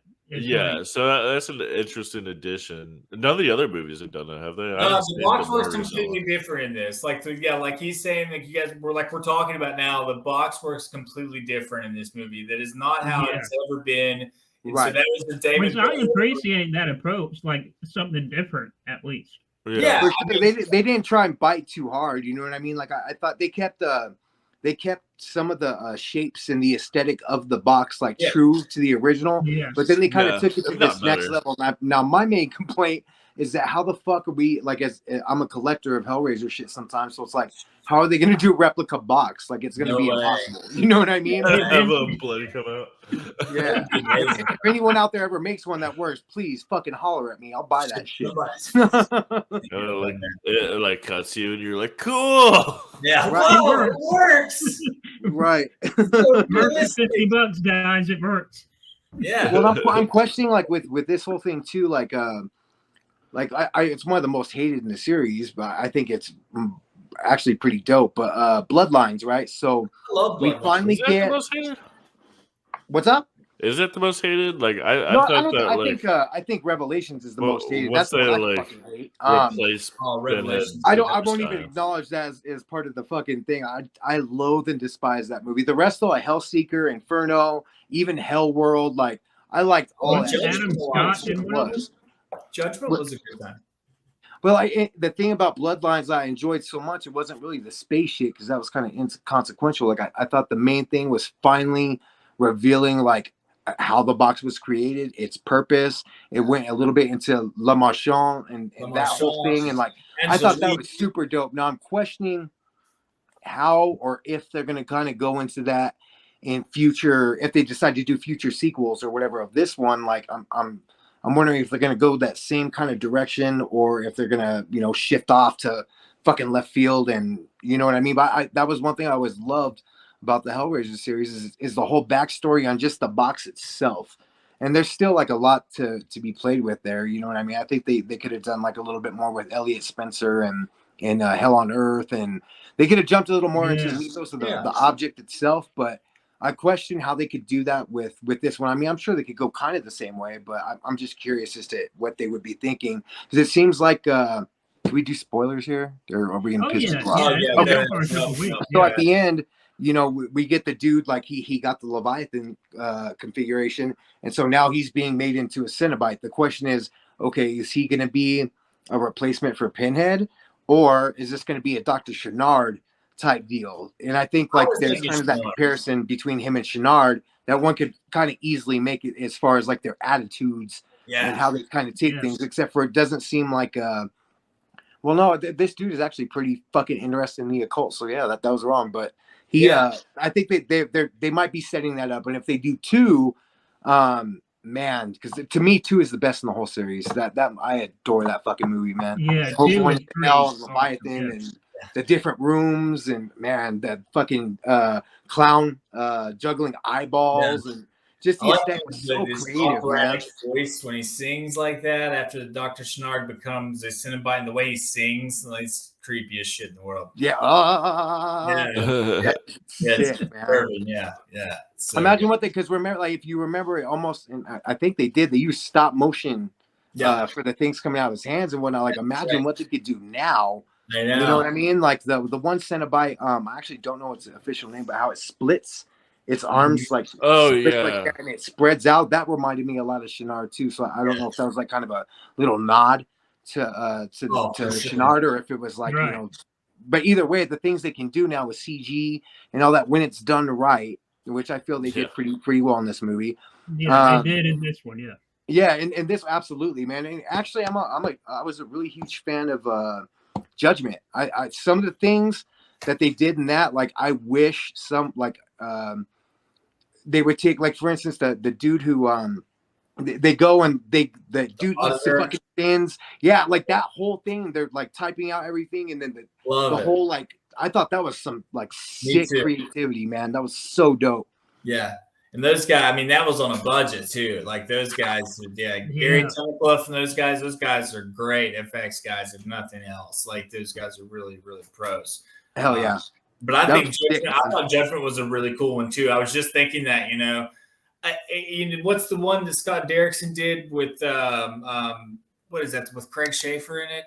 So that's an interesting addition. None of the other movies have done that, have they? The box works completely different in this. Like like he's saying, like you guys we're talking about now. The box works completely different in this movie. That is not how it's ever been. Right. So that was the David. Which I appreciate that approach, like something different at least. Yeah. They didn't try and bite too hard. You know what I mean? Like I thought they kept some of the shapes and the aesthetic of the box like true to the original. Yeah. But then they kind of took it to this next level. Now my main complaint is that how the fuck are we like? As I'm a collector of Hellraiser shit sometimes, so it's like, how are they going to do a replica box? Like it's going to be impossible. You know what I mean? Have a blood come out. Yeah. If anyone out there ever makes one that works, please fucking holler at me. I'll buy that shit. It like cuts you, and you're like, cool. Yeah, whoa, it works. Right. $50, guys. It works. Yeah. Well, I'm questioning like with this whole thing too. Like it's one of the most hated in the series, but I think it's actually pretty dope. But Bloodlines, right? So we finally get. What's up? Is it the most hated? Like I think Revelations is the most hated. That's what I fucking hate. Revelations. I won't even acknowledge that as part of the fucking thing. I loathe and despise that movie. The rest though, like Hellseeker, Inferno, even Hellworld, like I liked all that. Judgment was a good time. Well, the thing about Bloodlines I enjoyed so much, it wasn't really the space shit because that was kind of inconsequential. Like I thought the main thing was finally revealing like how the box was created, its purpose. It went a little bit into La Marchand and that whole thing, and like I thought that was super dope. Now I'm questioning how or if they're going to kind of go into that in future, if they decide to do future sequels or whatever of this one. Like I'm wondering if they're going to go that same kind of direction or if they're going to shift off to fucking left field, and you know what I mean. But that was one thing I always loved about the Hellraiser series is the whole backstory on just the box itself. And there's still like a lot to be played with there. You know what I mean? I think they could have done like a little bit more with Elliot Spencer and Hell on Earth, and they could have jumped a little more into the ethos of the object itself. But I question how they could do that with this one. I mean, I'm sure they could go kind of the same way, but I'm just curious as to what they would be thinking, because it seems like can we do spoilers here, or are we gonna piss people off? Okay. So at the end, you know, we get the dude, like he got the Leviathan configuration, and so now he's being made into a Cenobite. The question is, okay, is he going to be a replacement for Pinhead, or is this going to be a Dr. Channard type deal? And I think like there's kind of that comparison between him and Channard that one could kind of easily make it as far as like their attitudes and how they kind of take things, except for it doesn't seem like well, no, this dude is actually pretty fucking interested in the occult. So yeah, that was wrong, but I think they might be setting that up, and if they do 2, man, because to me 2 is the best in the whole series. That I adore that fucking movie, man. Yeah, Leviathan, and the different rooms, and man, that fucking clown juggling eyeballs, and just the aesthetic was so creative, man. Voice when he sings like that after the Dr. Channard becomes a Cenobite, and the way he sings, like, it's creepiest shit in the world. So, imagine what because remember, like if you remember it almost, and I think they used stop motion for the things coming out of his hands and whatnot. Like imagine what they could do now. I know. You know what I mean? Like the one Cenobite, I actually don't know its official name, but how it splits its arms like like that, and it spreads out. That reminded me a lot of Channard too. So I don't know if that was like kind of a little nod to Channard, or if it was like, you know, but either way, the things they can do now with CG and all that when it's done right, which I feel they did pretty well in this movie. Yeah, they did in this one, and this absolutely, man. And actually, I was a really huge fan of Judgment. I some of the things that they did in that, like I wish some like they would take, like for instance the dude who they go and the dude eats the fucking fins. Yeah, like that whole thing. They're like typing out everything, and then the whole like I thought that was some like sick creativity, man. That was so dope. Yeah, and those guys. I mean, that was on a budget too. Like those guys. Gary Tunnicliffe and those guys are great FX guys, if nothing else. Like those guys are really, really pros. Hell yeah. But I think I thought Judgment was a really cool one too. I was just thinking that, you know, what's the one that Scott Derrickson did with what is that, with Craig Schaefer in it,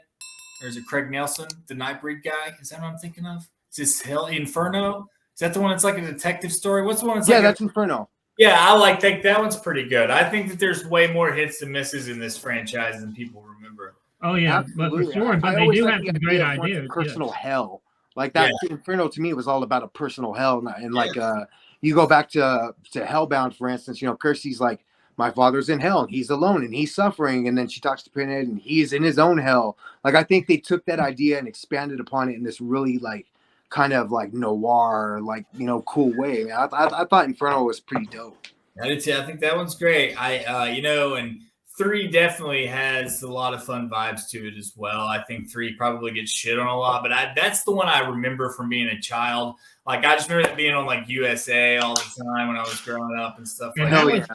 or is it Craig Nelson, the Nightbreed guy? Is that what I'm thinking of? Is this Inferno? Is that the one that's like a detective story? What's the one that's that's Inferno. Yeah, I think that one's pretty good. I think that there's way more hits and misses in this franchise than people remember. Oh yeah, absolutely. But for sure, but they do have some great ideas. Personal hell. Like that Inferno to me was all about a personal hell, and like you go back to Hellbound, for instance. You know, Kirsty's like, my father's in hell and he's alone and he's suffering, and then she talks to Pinhead and he's in his own hell. Like I think they took that idea and expanded upon it in this really like kind of like noir, like, you know, cool way. Man, I thought Inferno was pretty dope. I did too. I think that one's great. You know, and 3 definitely has a lot of fun vibes to it as well. I think 3 probably gets shit on a lot, but that's the one I remember from being a child. Like I just remember that being on like USA all the time when I was growing up and stuff like that.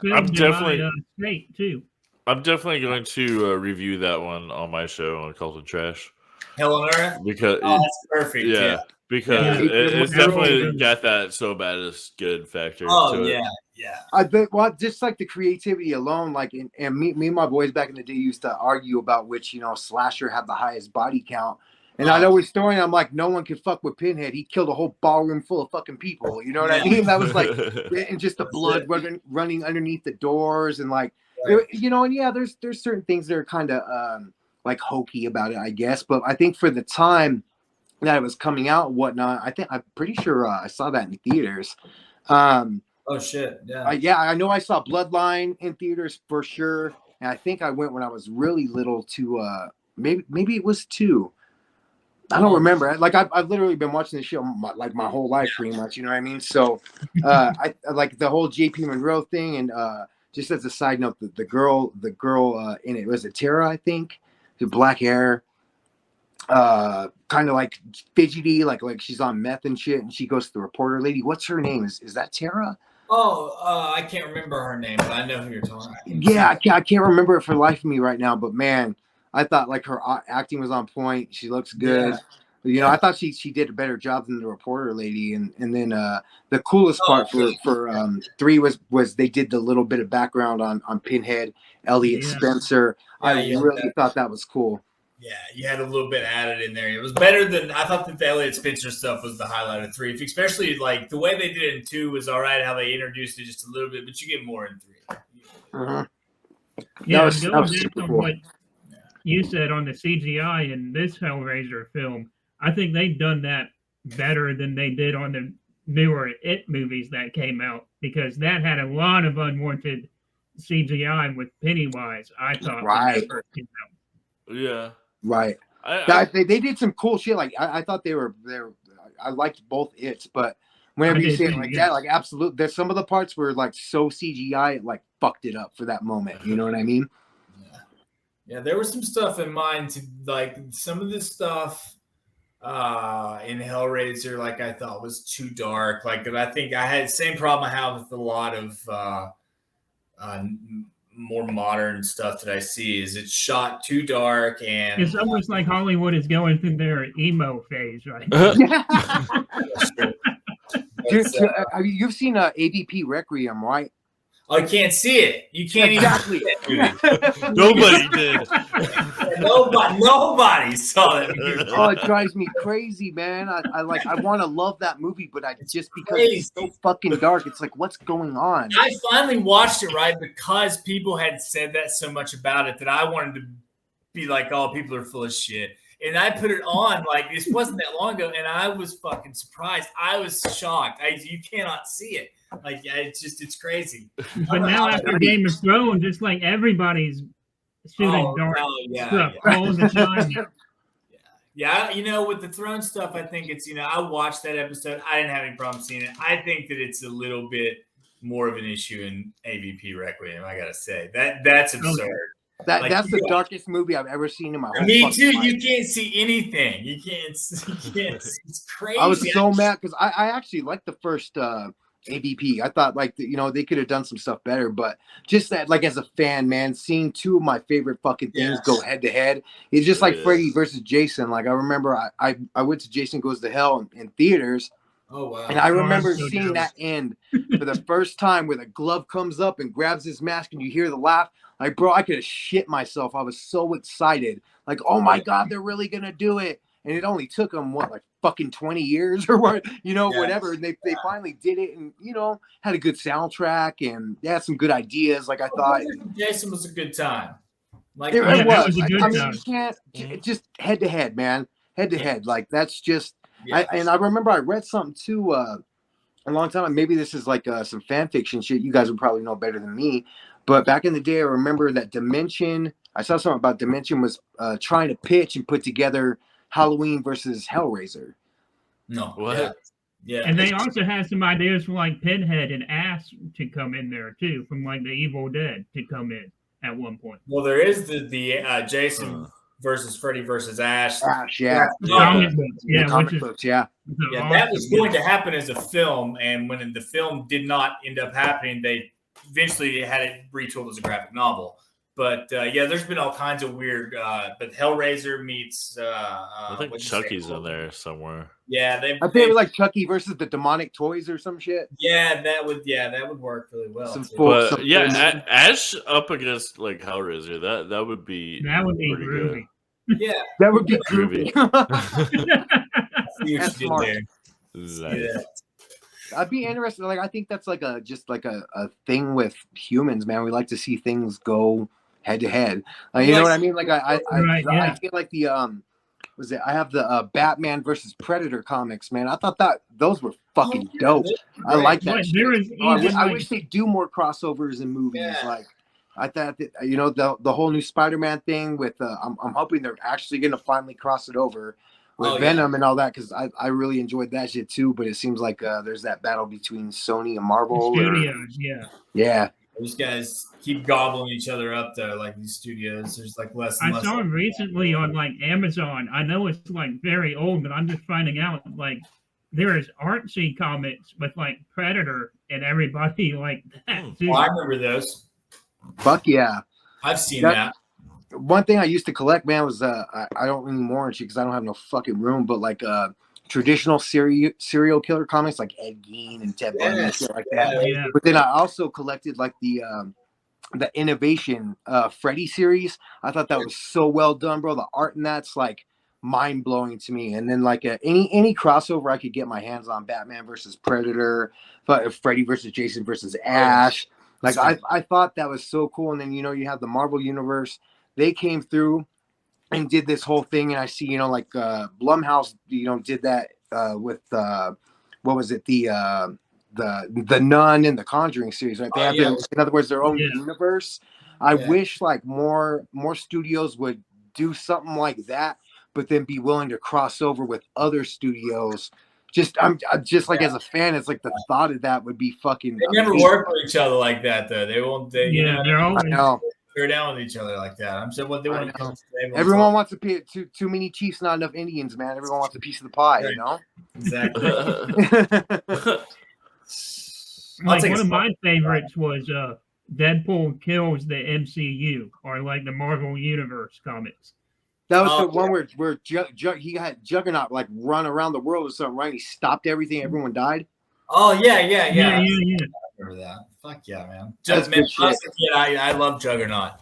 I'm definitely going to review that one on my show on Occult and Trash. Hell on Earth? Because that's perfect. Yeah. Because it's definitely got that so bad it's good factor. Oh, to yeah. it. Yeah. I think just like the creativity alone, like and me and my boys back in the day used to argue about which, you know, slasher had the highest body count. And I know we're story, I'm like, no one can fuck with Pinhead. He killed a whole ballroom full of fucking people. You know what I mean? That was like, and just the blood running underneath the doors, and like, you know, and there's certain things that are kind of like hokey about it, I guess. But I think for the time that it was coming out and whatnot, I'm pretty sure I saw that in theaters. Oh shit! Yeah. I know I saw Bloodline in theaters for sure, and I think I went when I was really little to maybe it was 2. I don't remember. Like I've literally been watching this show my whole life, pretty much. You know what I mean? So I like the whole JP Monroe thing, and just as a side note, the girl in it was it Tara, I think, the black hair. kind of like fidgety, like she's on meth and shit, and she goes to the reporter lady. What's her name? Is that Tara? Oh, I can't remember her name, but I know who you're talking about. Yeah, I can't remember it for the life of me right now, but man, I thought like her acting was on point. She looks good. Yeah. I thought she did a better job than the reporter lady. And then the coolest part for 3 was they did the little bit of background on Pinhead, Elliot Spencer. Yeah, I really thought that was cool. Yeah, you had a little bit added in there. It was better than I thought. That the Elliot Spencer stuff was the highlight of 3, especially like the way they did it in 2 was all right. How they introduced it just a little bit, but you get more in 3. Yeah, that was super cool. What you said on the CGI in this Hellraiser film, I think they've done that better than they did on the newer It movies that came out, because that had a lot of unwanted CGI with Pennywise. I thought when they first came out. Yeah. Right. They did some cool shit. Like I thought they were there. I liked both It's, but whenever you say it like that, like absolutely, there's some of the parts were like so CGI, it like fucked it up for that moment. You know what I mean? Yeah, there was some stuff in mind to like some of this stuff in Hellraiser, like I thought was too dark. Like I think I had the same problem I have with a lot of more modern stuff that I see is it's shot too dark, and it's almost like Hollywood is going through their emo phase, right? You've seen AVP Requiem, right? I can't see it. You can't exactly. Nobody did. Nobody saw it. Oh, it drives me crazy, man. I want to love that movie, but just because it's so fucking dark, it's like, what's going on? I finally watched it right because people had said that so much about it that I wanted to be like, oh, people are full of shit. And I put it on like this wasn't that long ago, and I was fucking surprised. I was shocked. You cannot see it. Like it's crazy. But now after Game of Thrones, it's like everybody's shooting dark stuff all the time. Yeah. You know, with the throne stuff, I think it's I watched that episode. I didn't have any problem seeing it. I think that it's a little bit more of an issue in AVP Requiem. I gotta say that's absurd. That's the darkest movie I've ever seen in my whole Me too. life. You can't see anything. You can't. It's crazy. I was so mad because I actually liked the first AVP. I thought like they could have done some stuff better, but just that like as a fan, man, seeing 2 of my favorite fucking things go head to head, it's just like Freddy versus Jason. Like I remember I went to Jason Goes to Hell in theaters. Oh wow! And I remember seeing that end for the first time, where the glove comes up and grabs his mask, and you hear the laugh. Like, bro, I could have shit myself. I was so excited. Like, oh my god, they're really gonna do it. And it only took them like fucking 20 years or what, whatever. And they finally did it, and had a good soundtrack, and they had some good ideas. Like I thought, Jason was a good time. Like it was. A good time. You can't just head to head, man. Head to head. Like that's just. And I remember I read something too a long time. Maybe this is like some fan fiction shit. You guys would probably know better than me. But back in the day, I remember that Dimension. I saw something about Dimension was trying to pitch and put together Halloween versus Hellraiser. No, what? Yeah. And they also had some ideas for like Pinhead and Ash to come in there too, from like the Evil Dead to come in at one point. Well, there is the Jason versus Freddy versus Ash. Yeah. Comic books, yeah. That was going to happen as a film, and when the film did not end up happening, they eventually had it retooled as a graphic novel. But there's been all kinds of weird. But Hellraiser meets. I think Chucky's in there somewhere. Yeah, I think it was like Chucky versus the demonic toys or some shit. Yeah, that would work really well. Ash up against like Hellraiser. That would be groovy. Yeah, that would be groovy. That's smart. Yeah. I'd be interested. Like, I think that's like a thing with humans, man. We like to see things go head to head. Like, you know what I mean? Like, I feel like the I have the Batman versus Predator comics, man. I thought those were fucking dope. I like that. I wish they'd do more crossovers in movies. Yeah. Like, I thought that, the whole new Spider-Man thing with I'm hoping they're actually gonna finally cross it over with Venom and all that, because I really enjoyed that shit too. But it seems like there's that battle between Sony and Marvel. Studios, yeah. These guys keep gobbling each other up though, like these studios. There's like less and I less. saw him recently on like Amazon. I know it's like very old, but I'm just finding out like there is artsy comics with like Predator and everybody like that too. Oh, I remember those. Fuck yeah. I've seen that. One thing I used to collect, man, was I don't anymore because I don't have no fucking room, but like traditional serial killer comics like Ed Gein and Ted Bundy and shit like that. Yeah. But then I also collected like the Innovation Freddy series. I thought that was so well done, bro. The art in that's like mind blowing to me. And then like any crossover I could get my hands on, Batman versus Predator, Freddy versus Jason versus Ash. Like I thought that was so cool. And then you have the Marvel universe. They came through and did this whole thing, and I see like Blumhouse did that with what was it, the Nun and the Conjuring series, right? They have in other words their own universe. I wish like more studios would do something like that, but then be willing to cross over with other studios. I'm just like as a fan, it's like the thought of that would be fucking. They never work with each other like that though. They won't. They're always. They're down with each other like that. I'm sure what they want to. Everyone wants a piece. Too many Chiefs, not enough Indians, man. Everyone wants a piece of the pie, right. you know. Exactly. Like one of my favorites was Deadpool kills the MCU or like the Marvel Universe comics. That was the one where he had Juggernaut like run around the world or something, right? He stopped everything. Everyone died. Oh yeah. Yeah. I remember that. Fuck yeah, man. I love Juggernaut.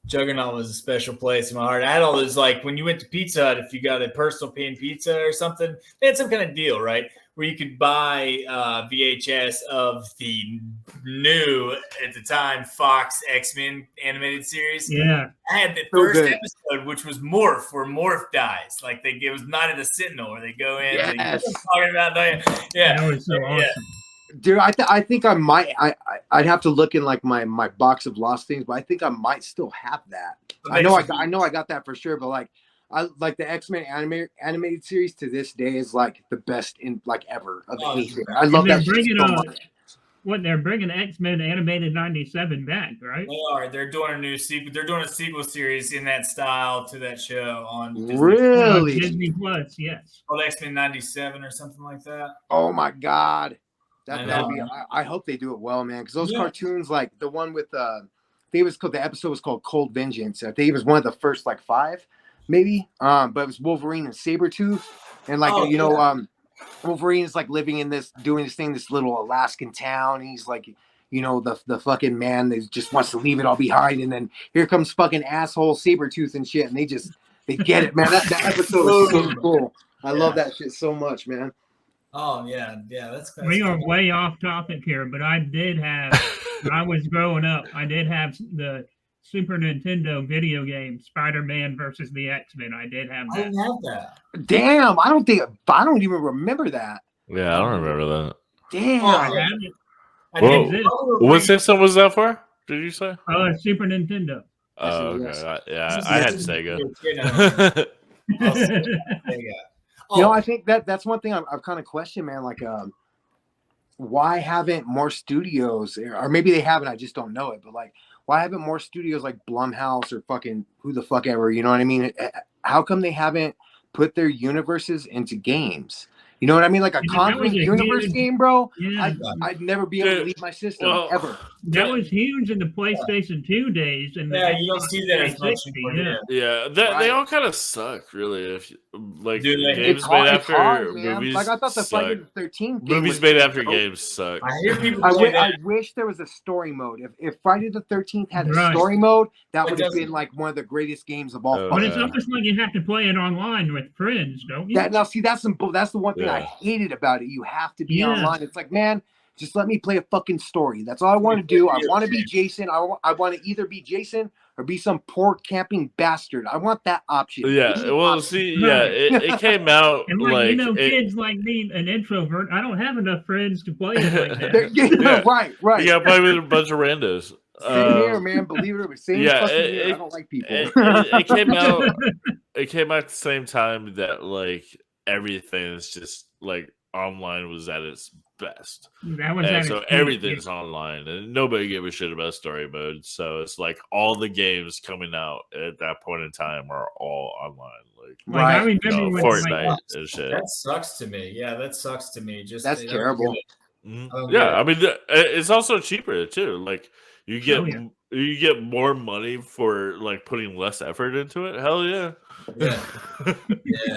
Juggernaut was a special place in my heart. I had all those, like, when you went to Pizza Hut, if you got a personal pan pizza or something, they had some kind of deal, right? Where you could buy VHS of the new, at the time, Fox X-Men animated series. Yeah. I had the first episode, which was Morph, where Morph dies. Like, it was Night of the Sentinel, where they go in. Yes. Talking about that. Yeah. That was so awesome. Dude, I think I might. I'd have to look in like my box of lost things, but I think I might still have that. I know I got that for sure. But like, I like the X-Men animated series to this day is like the best in like ever of anything. I love that shit so much. They're bringing X-Men animated '97 back, right? They are. They're doing a new sequel. They're doing a sequel series in that style to that show on Disney. Really? Disney Plus, yes. Called X-Men '97 or something like that. Oh my god. I hope they do it well, man. Because those cartoons, like the one with the episode was called Cold Vengeance. I think it was one of the first like 5, maybe. But it was Wolverine and Sabretooth. And like Wolverine is like living in doing this thing, this little Alaskan town. And he's like, the fucking man that just wants to leave it all behind. And then here comes fucking asshole Sabretooth and shit. And they get it, man. That episode is so cool. I love that shit so much, man. Oh yeah, that's we are way off topic here, but I did have when I was growing up, I did have the Super Nintendo video game Spider-Man versus the X-Men. I did have that. I didn't have that. Damn, I don't even remember that. Yeah, I don't remember that. Damn. What system was that for? Did you say? Super Nintendo. Oh, okay. Yeah, I had Sega. I think that's one thing I've kind of questioned, man. Like, why haven't more studios, or maybe they haven't, I just don't know it, but like, why haven't more studios like Blumhouse or fucking who the fuck ever, you know what I mean? How come they haven't put their universes into games? You know what I mean? Like a Conjuring universe game, bro. Yeah. I'd never be able to leave my system ever. That was huge in the PlayStation 2 days. And you don't see that as much anymore. They all kind of suck, really. If like games it's made after hard, movies, like I thought the suck. Friday the 13th game movies made after games suck. I hear people. I wish there was a story mode. If Friday the 13th had a story mode, that would have been like one of the greatest games of all. But it's almost like you have to play it online with friends, don't you? That's the one thing I hated about it. You have to be online. It's like, man, just let me play a fucking story. That's all I want to do. I want to be Jason. I want to either be Jason or be some poor camping bastard. I want that option. Yeah. Well, see, it came out and like kids like me, an introvert. I don't have enough friends to play it like that. Right. You gotta play with a bunch of randos. Same here, man. Believe it or not. Same fucking here. I don't like people. It came out. It came out at the same time that like everything is just like online was at its best. That was And at so its peak. everything's online, and nobody gave a shit about story mode. So it's like all the games coming out at that point in time are all online. Like I remember when Fortnite and shit. That sucks to me. Yeah, that sucks to me. Just That's terrible. Yeah, I mean, it's also cheaper too. Like you get more money for like putting less effort into it. Hell yeah. Yeah.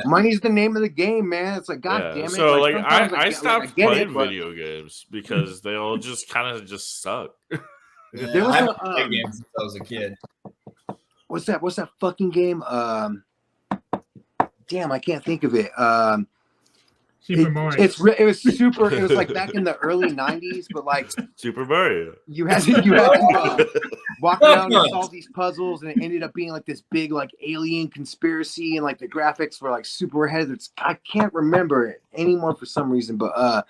Money's the name of the game, man. It's like, God damn it. So like sometimes I stopped playing but video games because they all just kind of just suck. There was I've played games since I was a kid. What's that fucking game? Damn, I can't think of it. Super Mario. It was super. It was like back in the early '90s, but like Super Mario. You had to walk around and solve these puzzles, and it ended up being like this big like alien conspiracy, and like the graphics were like super ahead. I can't remember it anymore for some reason, but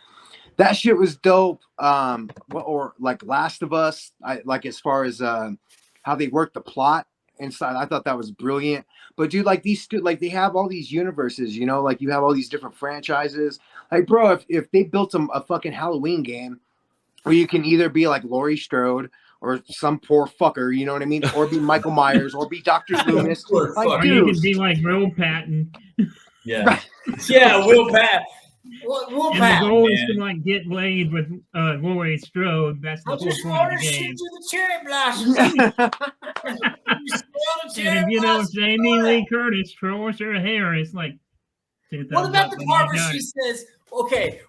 that shit was dope. Or like Last of Us, like as far as how they worked the plot inside, I thought that was brilliant. But dude, like they have all these universes, you know, like you have all these different franchises. Like, bro, if they built a fucking Halloween game where you can either be like Laurie Strode or some poor fucker, you know what I mean, or be Michael Myers or be Dr. Loomis, like, or you can be like Will Patton. Yeah, yeah, Will Patton. Will and Patton, the goal man. is to like get laid with Laurie Strode. That's the I whole just point want of to the shoot game. you the cherry blossom. And if you know Jamie Lee Curtis trolls her hair, it's like. What about the part where she says, "Okay"?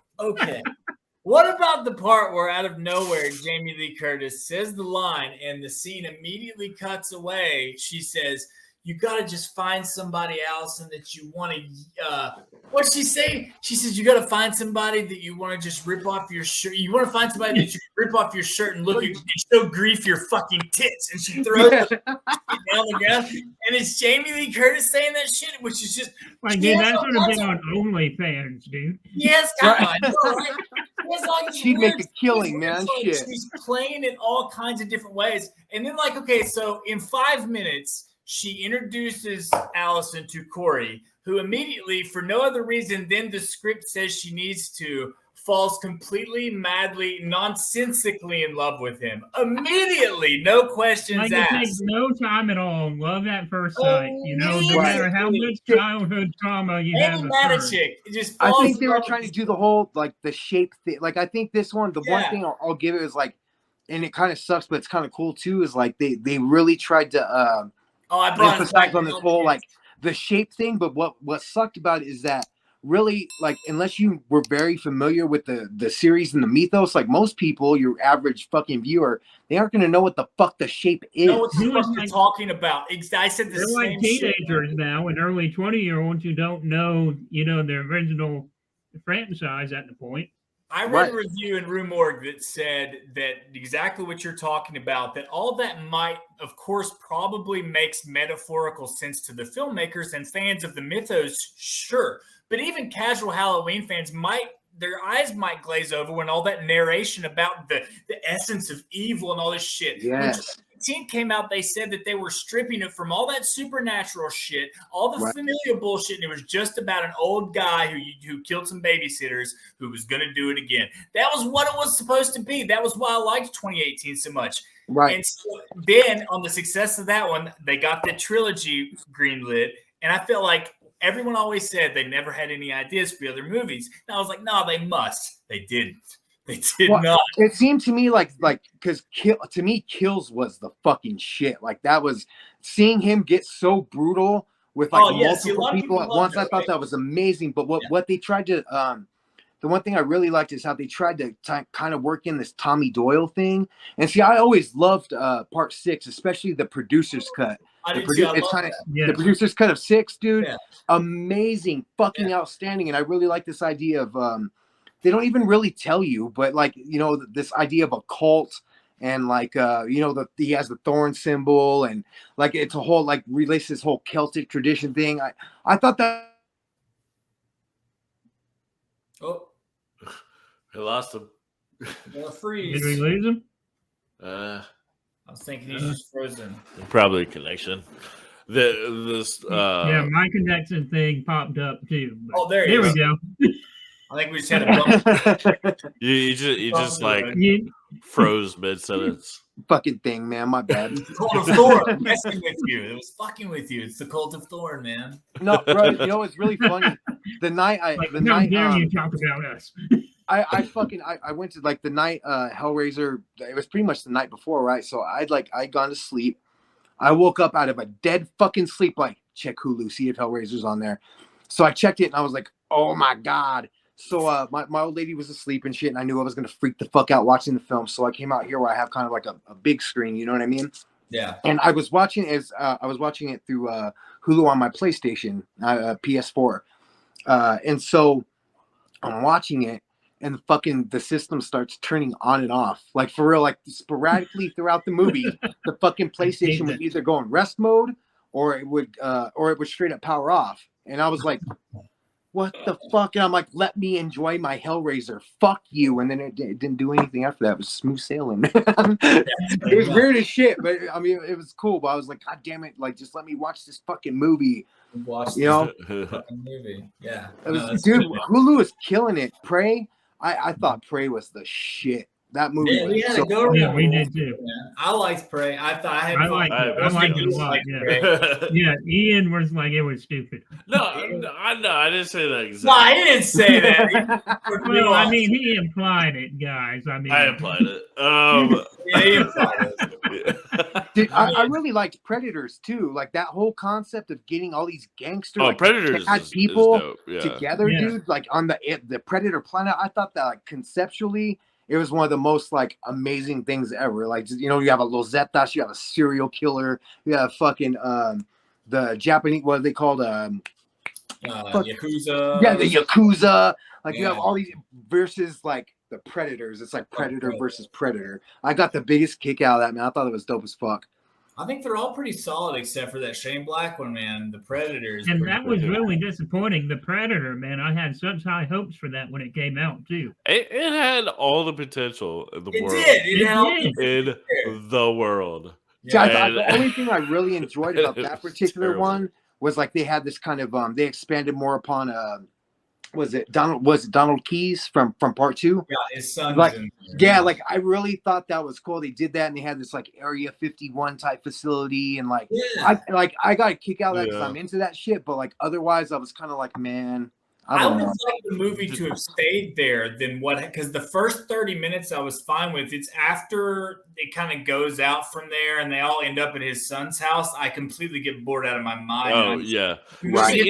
What about the part where out of nowhere Jamie Lee Curtis says the line and the scene immediately cuts away? She says, "You got to just find somebody else and that you want to." What's she say? She says, "You got to find somebody that you want to just rip off your shirt. You want to find somebody that you can rip off your shirt and look at and show grief your fucking tits." And she throws it down the ground. And it's Jamie Lee Curtis saying that shit, which is just like, dude, that should have been on OnlyFans, dude. Yes, kind of. Right? Like she'd make a killing, man. Like shit. She's playing it all kinds of different ways. And then, like, okay, so in 5 minutes, she introduces Allison to Corey, who immediately, for no other reason than the script says she needs to, falls completely, madly, nonsensically in love with him. Immediately, no questions asked. It takes no time at all. Love at first sight. You know, no matter how much childhood trauma you have. I think they were trying to do the whole, like, the shape thing. Like, I think this one, one thing I'll give it is, like, and it kind of sucks, but it's kind of cool, too, is, like, they really tried to emphasize on this whole, like, the shape thing. But what sucked about it is that really, like, unless you were very familiar with the series and the mythos, like most people, your average fucking viewer, they aren't going to know what the fuck the shape is. Know what the fuck you're talking about. I said the they're same like teenagers shit. now and early 20-year-olds who don't know, you know, the original franchise at the point. I read a review in Rue Morgue that said that exactly what you're talking about, that all that might, of course, probably makes metaphorical sense to the filmmakers and fans of the mythos, sure. But even casual Halloween fans their eyes might glaze over when all that narration about the essence of evil and all this shit. Yes. When 2018 came out, they said that they were stripping it from all that supernatural shit, all the familial bullshit, and it was just about an old guy who killed some babysitters who was going to do it again. That was what it was supposed to be. That was why I liked 2018 so much. Right. And so then on the success of that one, they got the trilogy greenlit, and I feel like everyone always said they never had any ideas for the other movies. And I was like, no, they must. They didn't. They did not. It seemed to me like because to me, Kills was the fucking shit. Like, that was seeing him get so brutal with like multiple people at once. I thought that was amazing. But what they tried to the one thing I really liked is how they tried to kind of work in this Tommy Doyle thing. And see, I always loved part 6, especially the producer's cut. The producer's cut of 6, dude. Yeah. Amazing, fucking outstanding. And I really like this idea of they don't even really tell you, but like, you know, this idea of a cult and like you know, he has the thorn symbol and like it's a whole like relates this whole Celtic tradition thing. I thought that. Oh, I lost him. Freeze. Did we lose him? I was thinking he's just frozen. Probably connection. My connection thing popped up too. There we go. I think we just had a bump. You just like You, froze mid sentence. Fucking thing, man. My bad. It's the Cult of Thorn messing with you. It was fucking with you. It's the Cult of Thorn, man. No, bro. You know it's really funny. The night how dare you talk about us? I went to like the night Hellraiser. It was pretty much the night before, right? So I'd gone to sleep. I woke up out of a dead fucking sleep, like check Hulu, see if Hellraiser's on there. So I checked it and I was like, oh my god. So my old lady was asleep and shit, and I knew I was gonna freak the fuck out watching the film. So I came out here where I have kind of like a big screen, you know what I mean? Yeah. And I was watching it through Hulu on my PlayStation, PS4. And so I'm watching it, and the system starts turning on and off, like for real, like sporadically throughout the movie. The fucking PlayStation would either go in rest mode or it would straight up power off. And I was like, what the fuck? And I'm like, let me enjoy my Hellraiser. Fuck you. And then it didn't do anything after that. It was smooth sailing, man. It was weird as shit, but I mean, it was cool. But I was like, god damn it. Like, just let me watch this fucking movie. Watch you know? fucking movie. Yeah. Dude, Hulu is killing it. Prey. I thought Prey was the shit. That movie. Yeah, we had so to go. Yeah, we did too. Man. I liked Prey. I thought I liked it a lot. Yeah. Yeah, Ian was like, it was stupid. No, I didn't say that exactly. No, I didn't say that. Well, I mean, he implied it, guys. I mean, I implied it. Yeah, he implied it. Dude, I really liked Predators too. Like that whole concept of getting all these gangsters, like Predators bad is people dope. Yeah. together, dude. Like on the Predator planet. I thought that like conceptually, it was one of the most like amazing things ever. Like, you know, you have a Lozetas, you have a serial killer, you have fucking the Japanese, what are they called? Yakuza. Yeah, the Yakuza. Like you have all these versus like the Predators. It's like Predator versus Predator. I got the biggest kick out of that, man. I thought it was dope as fuck. I think they're all pretty solid except for that Shane Black one, man. The Predators. And that was really disappointing. The Predator, man. I had such high hopes for that when it came out, too. It had all the potential in the world. It did. In the world. Yeah, the only thing I really enjoyed about that particular one was like they had this kind of they expanded more upon was it Donald Keyes from part 2? Yeah, his son. Like, like I really thought that was cool. They did that, and they had this like Area 51 type facility, and like I got a kick out of that because I'm into that shit. But like otherwise, I was kind of like, man, I would like the movie to have stayed there than what, because the first 30 minutes I was fine with. It's after it kind of goes out from there and they all end up at his son's house, I completely get bored out of my mind. Oh, yeah. Right.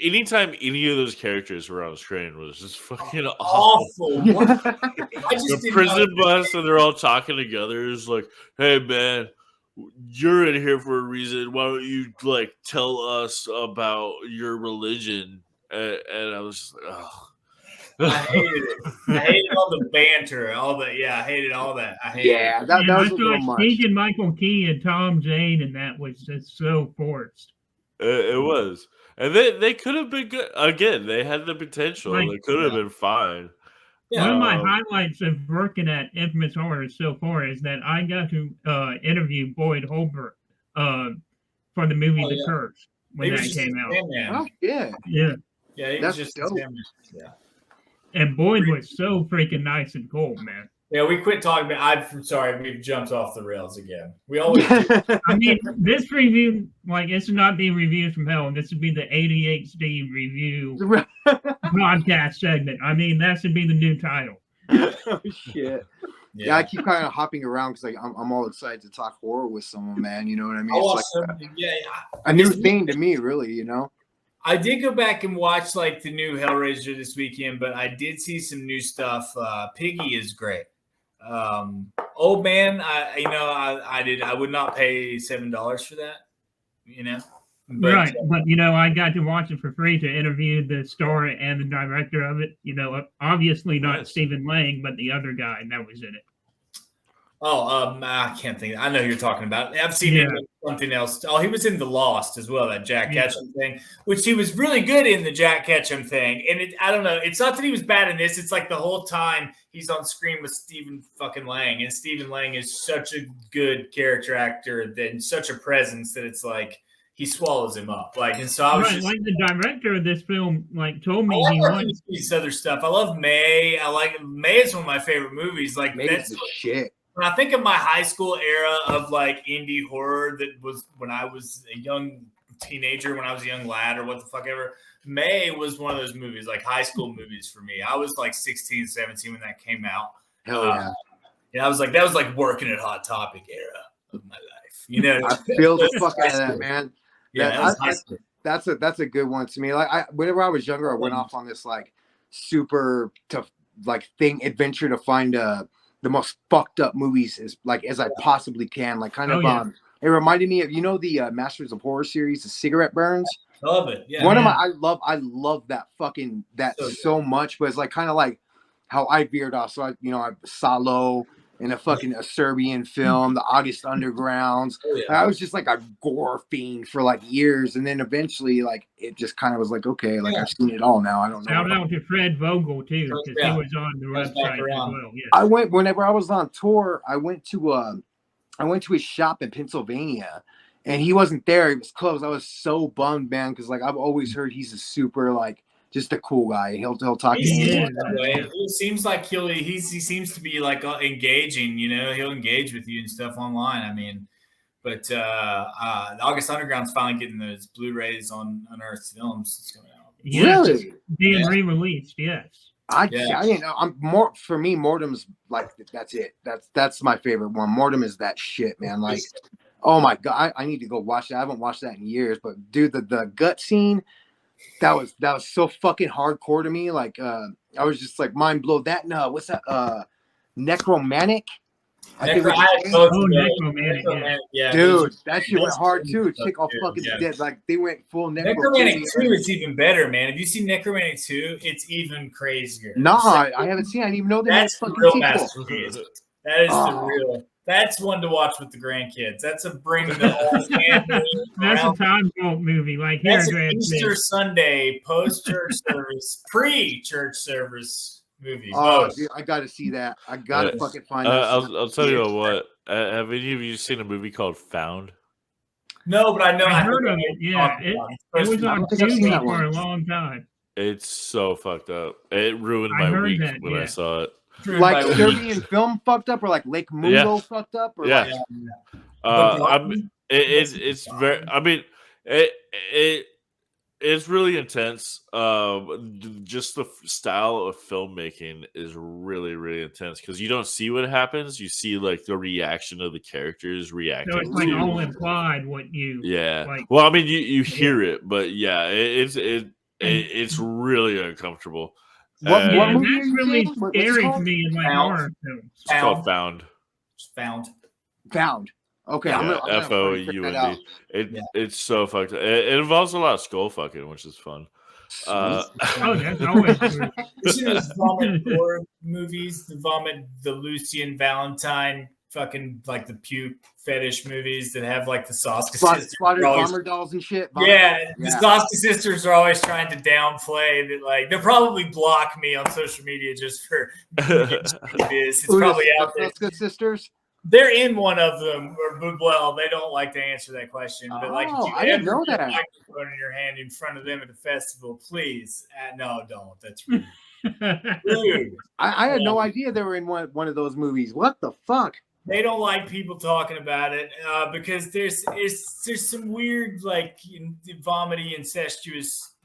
Anytime any of those characters were on screen was just fucking awful. The prison bus and they're all talking together. It's like, hey, man, you're in here for a reason. Why don't you like tell us about your religion? And I was just like, oh. I hated it. I hated all the banter, I hated all that. I hated it. that was a little much. Keegan Michael Key and Tom Jane, and that was just so forced. It was. And they could have been good. Again, they had the potential. They could have been fine. Yeah. One of my highlights of working at Infamous Horror so far is that I got to interview Boyd Holbrook for the movie The Curse when that came out. Oh, yeah. Yeah. Yeah, he was just dope. And Boyd was so freaking nice and cool, man. Yeah, we quit talking about. I'm sorry, we've jumped off the rails again. We always do. I mean, this review, like, this should not be Reviews from Hell. This would be the ADHD review podcast segment. I mean, that should be the new title. Oh, shit. Yeah, I keep kind of hopping around because like I'm all excited to talk horror with someone, man. You know what I mean? It's like a new thing to me, really. You know. I did go back and watch like the new Hellraiser this weekend, but I did see some new stuff. Piggy is great. Old man, I would not pay $7 for that, you know. But you know, I got to watch it for free to interview the star and the director of it. You know, obviously not Stephen Lang, but the other guy that was in it. I can't think. I know who you're talking about. I've seen him in something else. Oh, he was in The Lost as well, that Jack Ketchum thing, which he was really good in the Jack Ketchum thing. And I don't know. It's not that he was bad in this. It's like the whole time he's on screen with Stephen fucking Lang, and Stephen Lang is such a good character actor, then such a presence that it's like he swallows him up. Like, and so I was Right, just like the director of this film, like told me I he love wants. this other stuff. I love May. I like May is one of my favorite movies. Like Maybe that's the shit. when I think of my high school era of like indie horror that was when I was a young teenager, when I was a young lad or what the fuck ever. May was one of those movies, like high school movies for me. I was like 16, 17 when that came out. Hell yeah. Yeah, I was like, that was like working at Hot Topic era of my life. You know, I feel the fuck out of that, man. Yeah, that was high school. That's a good one to me. Like whenever I was younger, I went off on this like super tough like adventure to find the most fucked up movies as I possibly can. Like kind of it reminded me of the Masters of Horror series, the cigarette burns. I love it. Yeah. I love that so much, but it's like kind of like how I veered off. So I Salo in a fucking Serbian film, the August Undergrounds. Oh, yeah. I was just like a gore fiend for like years, and then eventually like it just kind of was like, okay, like I've seen it all now. I don't know. Shout out to Fred Vogel too, because he was on the website as well. Yeah. I went whenever I was on tour. I went to his shop in Pennsylvania, and he wasn't there. He was closed. I was so bummed, man, because like I've always heard he's a super like just a cool guy. He'll talk to you. It seems like he seems to be like engaging. He'll engage with you and stuff online. I mean, but the August Underground's finally getting those Blu-rays on Unearthed Films. It's coming out. Yes, Really? Being re-released. Yes. I didn't know. For me, Mortem's like that's it. That's my favorite one. Mortem is that shit, man. Like, oh my god, I need to go watch that. I haven't watched that in years. But dude, the gut scene, that was so fucking hardcore to me. Like, I was just like mind blown. That what's that? Necromantic. Necromantic. Yeah, dude, that shit went hard too. Chick all fucking dead. Like they went full Necromantic 2 is even better, man. If you see Necromantic 2, it's even crazier. Nah, I haven't seen. I didn't even know that's fucking the real sequel. masterpiece. That is the real. That's one to watch with the grandkids. That's a bring the whole family. That's a time vault movie. Like that's an Easter Sunday post-church service, pre-church service movie. Oh, dude, I got to see that. I got to fucking find that. I'll tell you what. Have any of you seen a movie called Found? No, but I know. I heard of it. Yeah, it was on TV for a long time. It's so fucked up. It ruined my week when I saw it. Like Serbian film fucked up, or like Lake Mungo fucked up, or like, it's very. I mean, it's really intense. Just the style of filmmaking is really, really intense because you don't see what happens. You see like the reaction of the characters reacting. So it's like all implied what you. Yeah. Like, well, I mean, you hear it, but yeah, it's really uncomfortable. What movie that's really scary to me in like horror films. It's called Found. Found. Okay, yeah, FOUND. It's so fucked up. It involves a lot of skull fucking, which is fun. That's always true. You see those vomit horror movies, the Lucian Valentine, fucking like the puke fetish movies that have like the Soska sisters. Slaughtered bomber dolls and shit. The Soska sisters are always trying to downplay that. Like they'll probably block me on social media just for it's probably out there. Soska sisters. They're in one of them, well, they don't like to answer that question. But like, if you I didn't know that. Microphone in your hand in front of them at a festival, please. No, don't. That's rude. Rude. I had no idea they were in one of those movies. What the fuck? They don't like people talking about it because there's some weird like vomity, incestuous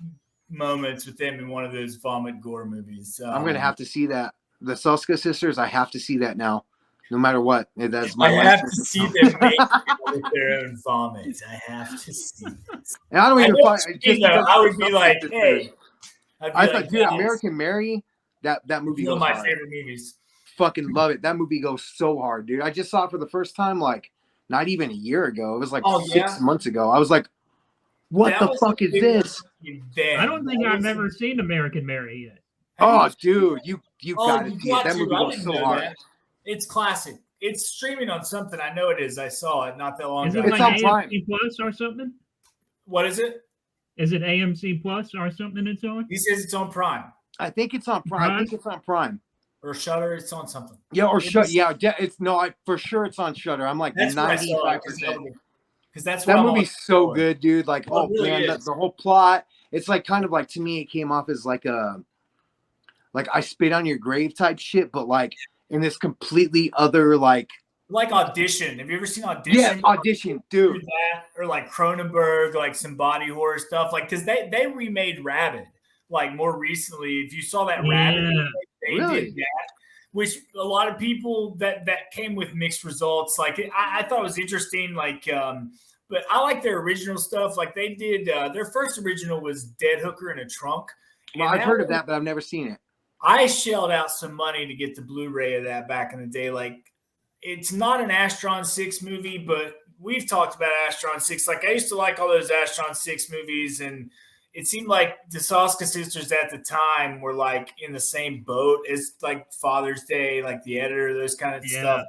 moments with them in one of those vomit gore movies. I'm gonna have to see that. The Soska sisters. I have to see that now. No matter what, that's I have to see them make with their own vomit. I have to see this. And I don't even find. I would be like, hey. I thought, dude, American Mary. That movie. One of my favorite movies. Fucking love it. That movie goes so hard, dude. I just saw it for the first time like not even a year ago. It was like 6 months ago. I was like, what the fuck is this? I don't think I've ever seen American Mary yet. Oh, dude, you gotta see it. That movie goes so hard. That. It's classic. It's streaming on something. I know it is. I saw it not that long ago. Is it like AMC Plus or something? What is it? Is it AMC Plus or something it's on? He says it's on Prime. I think it's on Prime. I think it's on Prime. Or Shudder. It's on something. Yeah, or Shudder. Yeah, it's for sure it's on Shudder. I'm like 95%. because that's that what movie's so good, dude. Like, Well, it really man, is. the whole plot. It's like kind of like, to me, it came off as like I spit on your grave type shit, but like in this completely other like Audition. Have you ever seen Audition? Yeah, Audition, dude. That, or like Cronenberg, like some body horror stuff. Like, because they remade Rabid like more recently. If you saw that Rabid, they Really? did that, which a lot of people that came with mixed results. Like, I thought it was interesting. Like, but I like their original stuff. Like, they did their first original was Dead Hooker in a Trunk. Well, I've heard of that, but I've never seen it. I shelled out some money to get the Blu-ray of that back in the day. Like, it's not an Astron 6 movie, but we've talked about Astron 6. Like, I used to like all those Astron 6 movies, and it seemed like the Soska sisters at the time were like in the same boat as like Father's Day, like The Editor, those kind of stuff.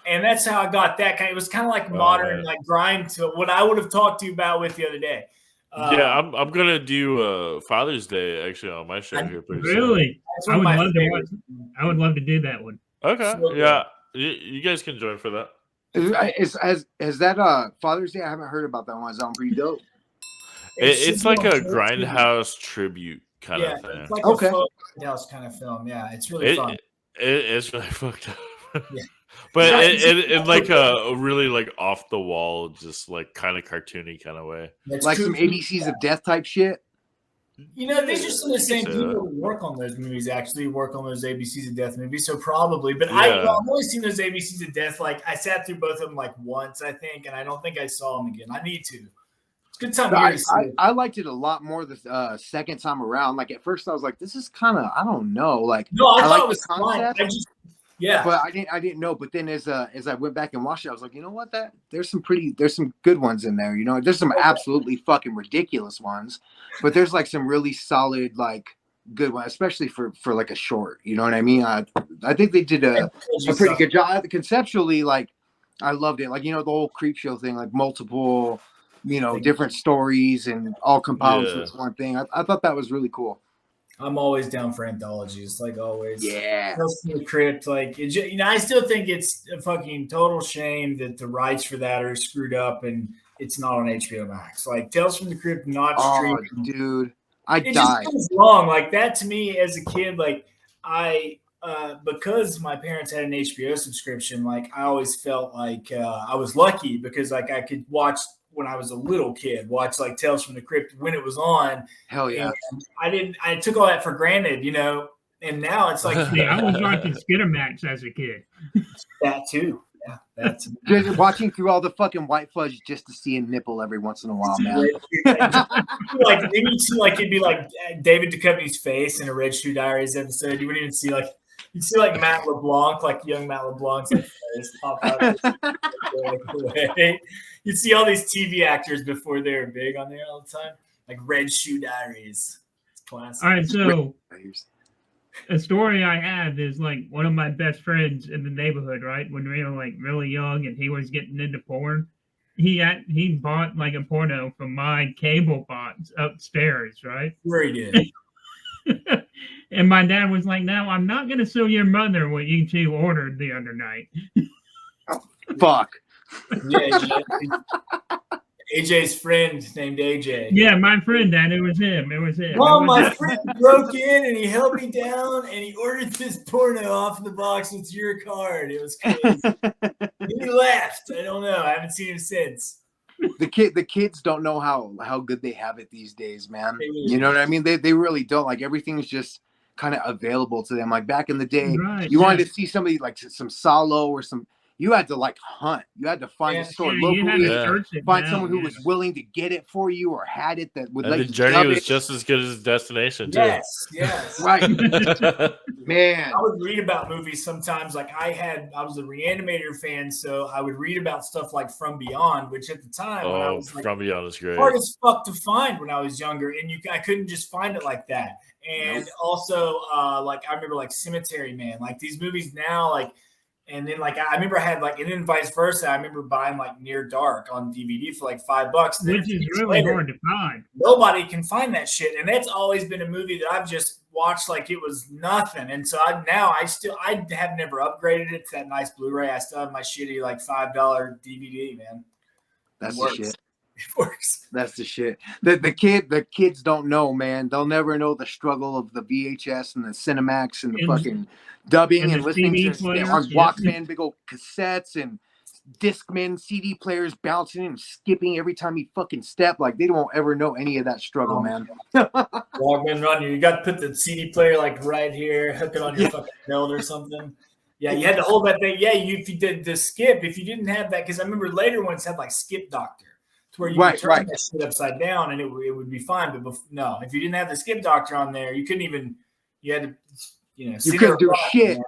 And that's how I got that kind. It was kind of like modern, like grind to what I would have talked to you about with the other day. I'm gonna do Father's Day actually on my show here pretty soon. Really? I would love to do that one. Okay, So yeah, you guys can join for that. Is that Father's Day? I haven't heard about that one. Is that one pretty dope? It's like a grindhouse tribute kind of thing. It's like a grindhouse kind of film. Yeah, it's really fun. It's really fucked up. Yeah. But it like a really like off the wall, just like kind of cartoony kind of way. Like some ABCs of Death type shit. You know, these are some of the same people who work on those movies, actually work on those ABCs of Death movies. So probably, but I've only seen those ABCs of Death. Like, I sat through both of them like once, I think, and I don't think I saw them again. I need to. It's a good time. I liked it a lot more the second time around. Like, at first I was like, this is kind of, I don't know. Like, no, I thought like it was fun. But I didn't know. But then as I went back and watched it, I was like, you know what? There's some good ones in there. You know, there's some absolutely fucking ridiculous ones, but there's like some really solid, like, good ones, especially for like a short. You know what I mean? I think they did a pretty good job. Conceptually, like, I loved it. Like, you know, the whole creep show thing, like multiple, you know, different stories and all compiled into one thing. I thought that was really cool. I'm always down for anthologies, like always. Yeah. Tales from the Crypt, like, you know, I still think it's a fucking total shame that the rights for that are screwed up and it's not on HBO Max. Like, Tales from the Crypt not streaming. Oh, dude, I died. It just feels wrong. Like, that to me as a kid, like, because my parents had an HBO subscription, like, I always felt like I was lucky because, like, I could watch when I was a little kid, watch like Tales from the Crypt when it was on. Hell yeah. And I took all that for granted, you know, and now it's like, I was watching Skinamax as a kid. That too. Yeah. That's just watching through all the fucking white fudge just to see a nipple every once in a while, man. Like, maybe you see, like, it'd be like David Duchovny's face in a Red Shoe Diaries episode. You wouldn't even see, like, you'd see like Matt LeBlanc, like young Matt LeBlanc's like face pop out. You'd see all these TV actors before they were big on there all the time, like Red Shoe Diaries. It's classic. All right, so a story I had is like one of my best friends in the neighborhood, right? When we were like really young and he was getting into porn, he bought like a porno from my cable box upstairs, right? Sure he did. And my dad was like, "No, I'm not going to show your mother what you two ordered the other night." Fuck. Yeah, AJ's friend named AJ. Yeah, my friend, Dad. It was him. Well, my friend broke in and he held me down and he ordered this porno off the box with your card. It was crazy. He left. I don't know. I haven't seen him since. The kids don't know how good they have it these days, man. You know what I mean? They really don't. Like, everything's just kind of available to them. Like, back in the day, you wanted to see somebody like some Salo or some. You had to like hunt. You had to find a store locally, find someone who was willing to get it for you or had it that would. And like the journey was just as good as the destination, too. Yes, right. Man, I would read about movies sometimes. Like, I was a Reanimator fan, so I would read about stuff like From Beyond, which at the time, when I was like, From Beyond is great. Hard as fuck to find when I was younger, and I couldn't just find it like that. And also, like, I remember like Cemetery Man, like these movies now, like. And then, like, I remember I had, like, and then vice versa. I remember buying, like, Near Dark on DVD for, like, $5. Which is really hard to find. Nobody can find that shit. And that's always been a movie that I've just watched like it was nothing. And so I have never upgraded it to that nice Blu-ray. I still have my shitty, like, $5 DVD, man. That's It the works. shit. It works. That's the shit. The kids don't know, man. They'll never know the struggle of the VHS and the Cinemax and the fucking dubbing and the listening CD to player, on yeah. Walkman, big old cassettes and Discman CD players bouncing and skipping every time he fucking step. Like they won't ever know any of that struggle, man. Walkman run. You got to put the CD player like right here, hook it on your fucking belt or something. Yeah, you had to hold that thing. Yeah, if you did the skip, if you didn't have that, because I remember later ones had like Skip Doctor, to where you could turn that shit upside down and it would be fine. But no, if you didn't have the Skip Doctor on there, you couldn't even. You had to, you couldn't do shit.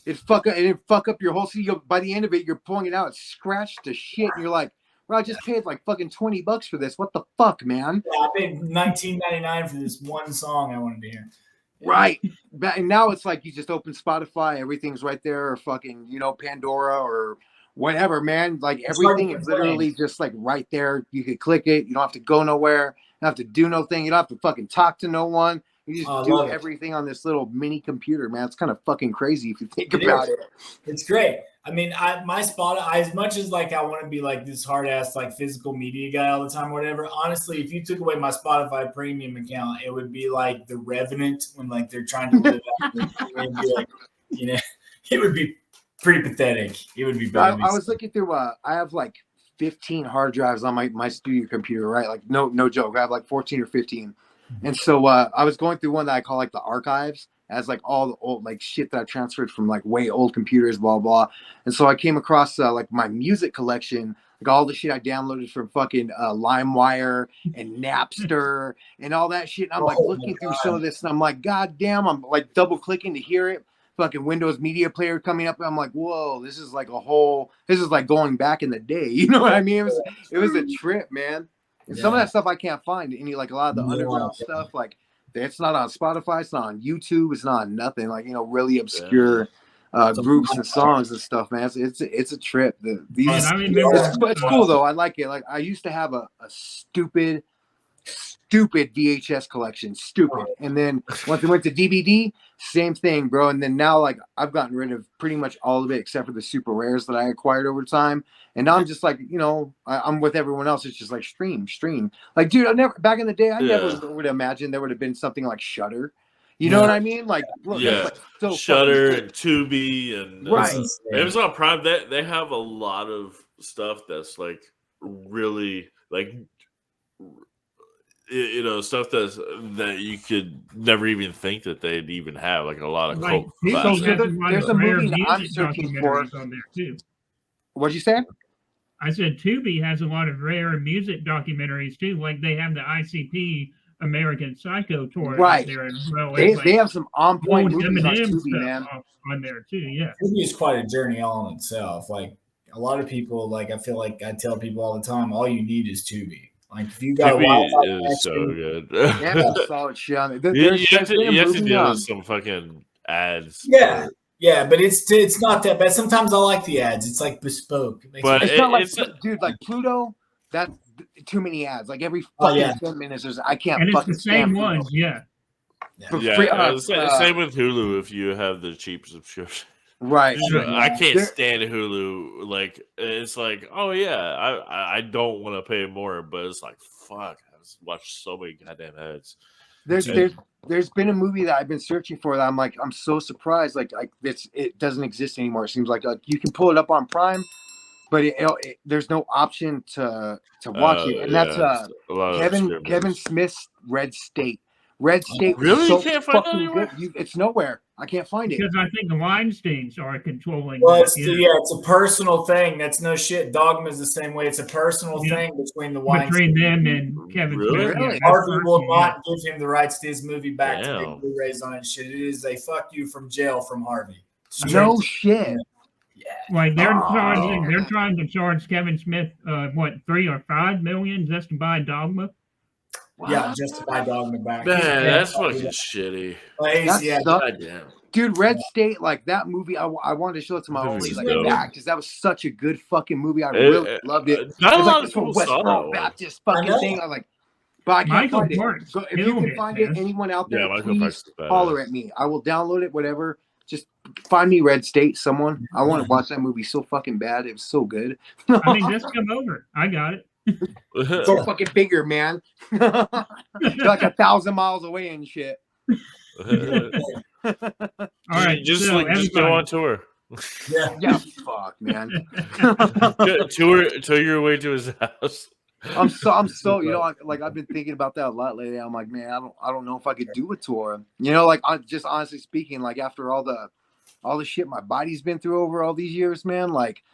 It'd fuck up your whole CD. By the end of it, you're pulling it out, it's scratched to shit, and you're like, "Bro, I just paid like fucking $20 for this. What the fuck, man?" Yeah, I paid $19.99 for this one song I wanted to hear. Right. And now it's like you just open Spotify, everything's right there, or fucking, Pandora or whatever, man. Like everything is literally just like right there. You could click it. You don't have to go nowhere. You don't have to do no thing. You don't have to fucking talk to no one. You just do everything on this little mini computer, man. It's kind of fucking crazy if you think about it. It's great. I mean, my Spotify, as much as like I want to be like this hard ass like physical media guy all the time, or whatever. Honestly, if you took away my Spotify premium account, it would be like The Revenant when like they're trying to live out. It'd be like, it would be pretty pathetic. It would be. I was looking through. I have like 15 hard drives on my studio computer, right? Like no joke. I have like 14 or 15. And so I was going through one that I call like the archives, as like all the old like shit that I transferred from like way old computers, blah blah. And so I came across like my music collection, like all the shit I downloaded from fucking LimeWire and Napster and all that shit. And I'm like looking through some of this, and I'm like, God damn! I'm like double clicking to hear it. Fucking Windows Media Player coming up, and I'm like, whoa, this is like going back in the day. You know what I mean? It was a trip, man. And some of that stuff I can't find. Any like a lot of the underground stuff, like it's not on Spotify, it's not on YouTube, it's not on nothing. Like really obscure groups and songs and stuff, man. It's a trip. It's cool though. I like it. Like I used to have a stupid VHS collection, and then once it went to DVD, same thing, bro. And then now like I've gotten rid of pretty much all of it except for the super rares that I acquired over time. And now I'm just like, I'm with everyone else. It's just like stream. Like, dude, back in the day, I never would imagine there would have been something like Shudder. You know what I mean? Like, look, like so Shudder and Tubi and Amazon Prime. They have a lot of stuff that's like really like, stuff that you could never even think that they'd even have. Like a lot of cult there's a movie that I'm searching for on there too. What'd you say? I said Tubi has a lot of rare music documentaries too. Like they have the ICP American Psycho tour right there as well. They have some on point movies on Tubi, man. On there too, yeah. Tubi is quite a journey all in itself. Like a lot of people, like I feel like I tell people all the time, all you need is Tubi. Like if you got Tubi is so good. Yeah, solid shit on it. You have to deal with some fucking ads. Yeah, but it's not that bad. Sometimes I like the ads. It's like bespoke. But it's not like, dude, like Pluto, that's too many ads. Like every fucking 10 minutes, I can't and fucking it's the same ones, same with Hulu if you have the cheap subscription. Right. I can't stand Hulu. Like it's like, oh yeah, I don't want to pay more, but it's like fuck, I've watched so many goddamn ads. There's been a movie that I've been searching for that I'm so surprised like it doesn't exist anymore. It seems like you can pull it up on Prime, but there's no option to watch it, and that's Kevin Smith's Red State. Red State really so can't find it anywhere. It's nowhere. I can't find it because I think the Weinsteins are controlling. Well, it's a personal thing. That's no shit. Dogma is the same way. It's a personal thing between the Weinsteins. Between them and Kevin Smith. Really? Harvey will not give him the rights to his movie back to get Blu-rays on it. Shit, it is a fuck you from jail from Harvey. No shit. Yeah. Like they're trying to charge Kevin Smith $3 or $5 million just to buy Dogma. Wow. Yeah, just to buy Dogma back. Man, that's fucking shitty. Goddamn. Dude, Red State, like that movie, I wanted to show it to my old lady back because that was such a good fucking movie. I really loved it. Not it's a lot like of people West saw Baptist fucking thing. I'm like, but I can't find it. If you can find it, anyone out there, please holler at me. I will download it, whatever. Just find me Red State, someone. I want to watch that movie so fucking bad. It was so good. I mean, just come over. I got it. Go fucking figure, man. You're like 1,000 miles away and shit. All right, just so just go on tour. Yeah, fuck, man. tour your way to his house. I'm so you know, like I've been thinking about that a lot lately. I'm like, man, I don't know if I could do a tour. You know, like just honestly speaking, like after all the shit my body's been through over all these years, man, like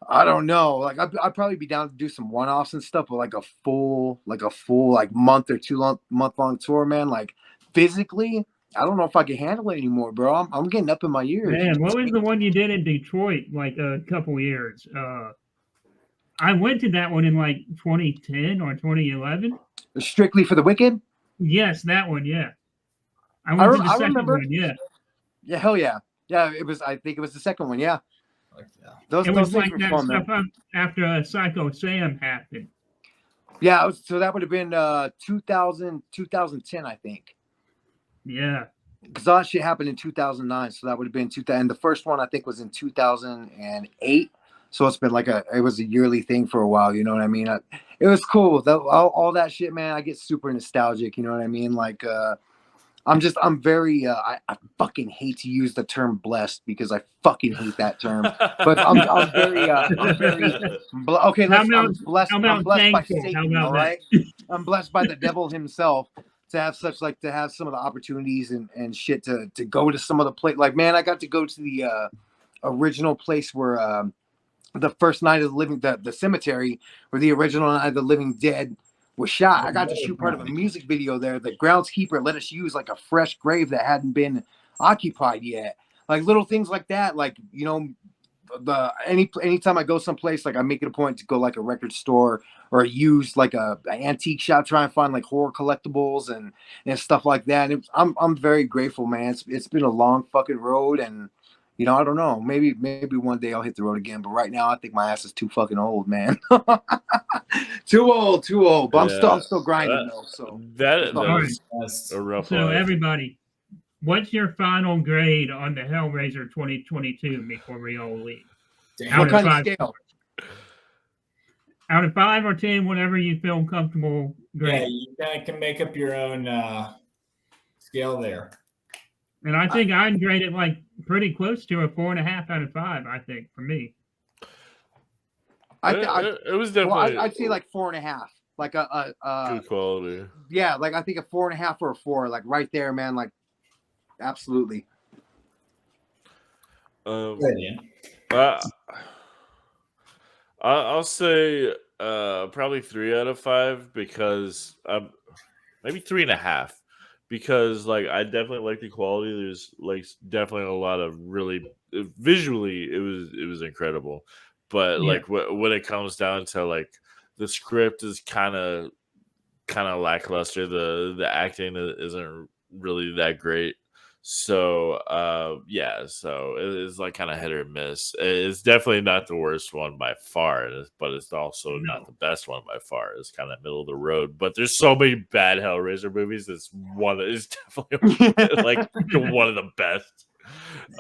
I don't know. Like I'd probably be down to do some one-offs and stuff, but like a full month or 2 month long tour, man. Like physically, I don't know if I can handle it anymore, bro. I'm getting up in my years. Man, what was the one you did in Detroit like a couple years? I went to that one in like 2010 or 2011. Strictly for the Wicked? Yes, that one. Yeah, I went to the second remember. one. Yeah. Yeah, hell yeah. Yeah, it was. I think it was the second one. Yeah. It was like that fun, stuff after Psycho Sam happened. Yeah, so that would have been 2010, I think. Yeah. Because all that shit happened in 2009, so that would have been 2000. And the first one I think was in 2008. So it's been it was a yearly thing for a while. You know what I mean? It was cool. All that shit, man. I get super nostalgic. You know what I mean? Like, I'm very, I fucking hate to use the term blessed because I fucking hate that term. But I'm very, okay. I'm blessed by Satan. All right. I'm blessed by the devil himself to have some of the opportunities and shit to go to some of the place. Like, man, I got to go to the original place where the first Night of the Living, the cemetery where the original Night of the Living Dead was shot. I got to shoot part of a music video there. The groundskeeper let us use like a fresh grave that hadn't been occupied yet. Like little things like that. Like, you know, anytime I go someplace, like I make it a point to go like a record store or use like an antique shop, try and find like horror collectibles and stuff like that. And I'm very grateful, man. It's been a long fucking road, and you know, I don't know. Maybe one day I'll hit the road again. But right now, I think my ass is too fucking old, man. Too old. But I'm still grinding though. So that's a rough. So everybody, what's your final grade on the Hellraiser 2022 before we all leave? What kind of scale? Out of 5 or 10, whatever you feel comfortable. Great. Yeah, you guys can make up your own scale there. And I think I'd grade it like pretty close to a 4.5 out of 5. I think for me, it was definitely. I'd say like 4.5, like a good quality. Yeah, like I think a 4.5 or a 4, like right there, man. Like, absolutely. I'll say probably 3 out of 5 because maybe 3.5. Because like I definitely like the quality. There's like definitely a lot of really visually it was incredible, but like when it comes down to like the script is kind of lackluster. The acting isn't really that great. So so it is like kind of hit or miss. It's definitely not the worst one by far, but it's also not the best one by far. It's kind of middle of the road. But there's so many bad Hellraiser movies. It's definitely like one of the best.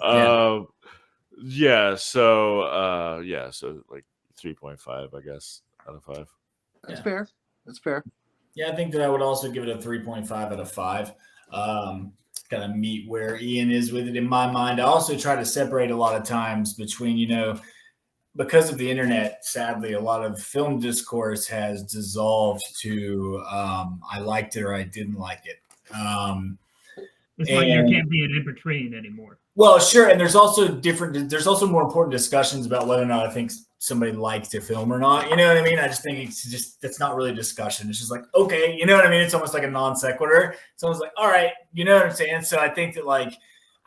So like 3.5, I guess, out of 5. That's fair. That's fair. Yeah, I think that I would also give it a 3.5 out of 5. Kind of meet where Ian is with it in my mind. I also try to separate a lot of times between, you know, because of the internet, sadly, a lot of film discourse has dissolved to I liked it or I didn't like it. It's like there can't be an in between anymore. Well, sure. And there's also more important discussions about whether or not I think somebody liked a film or not. You know what I mean? I just think that's not really a discussion. It's just like, okay, you know what I mean? It's almost like a non sequitur. It's almost like, all right, you know what I'm saying? So I think that like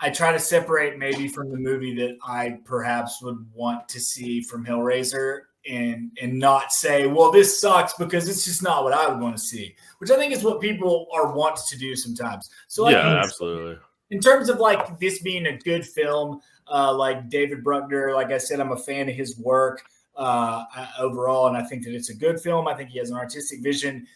I try to separate maybe from the movie that I perhaps would want to see from Hellraiser and not say, well, this sucks because it's just not what I would want to see, which I think is what people want to do sometimes. So absolutely. In terms of like this being a good film, like David Bruckner, like I said, I'm a fan of his work overall, and I think that it's a good film. I think he has an artistic vision.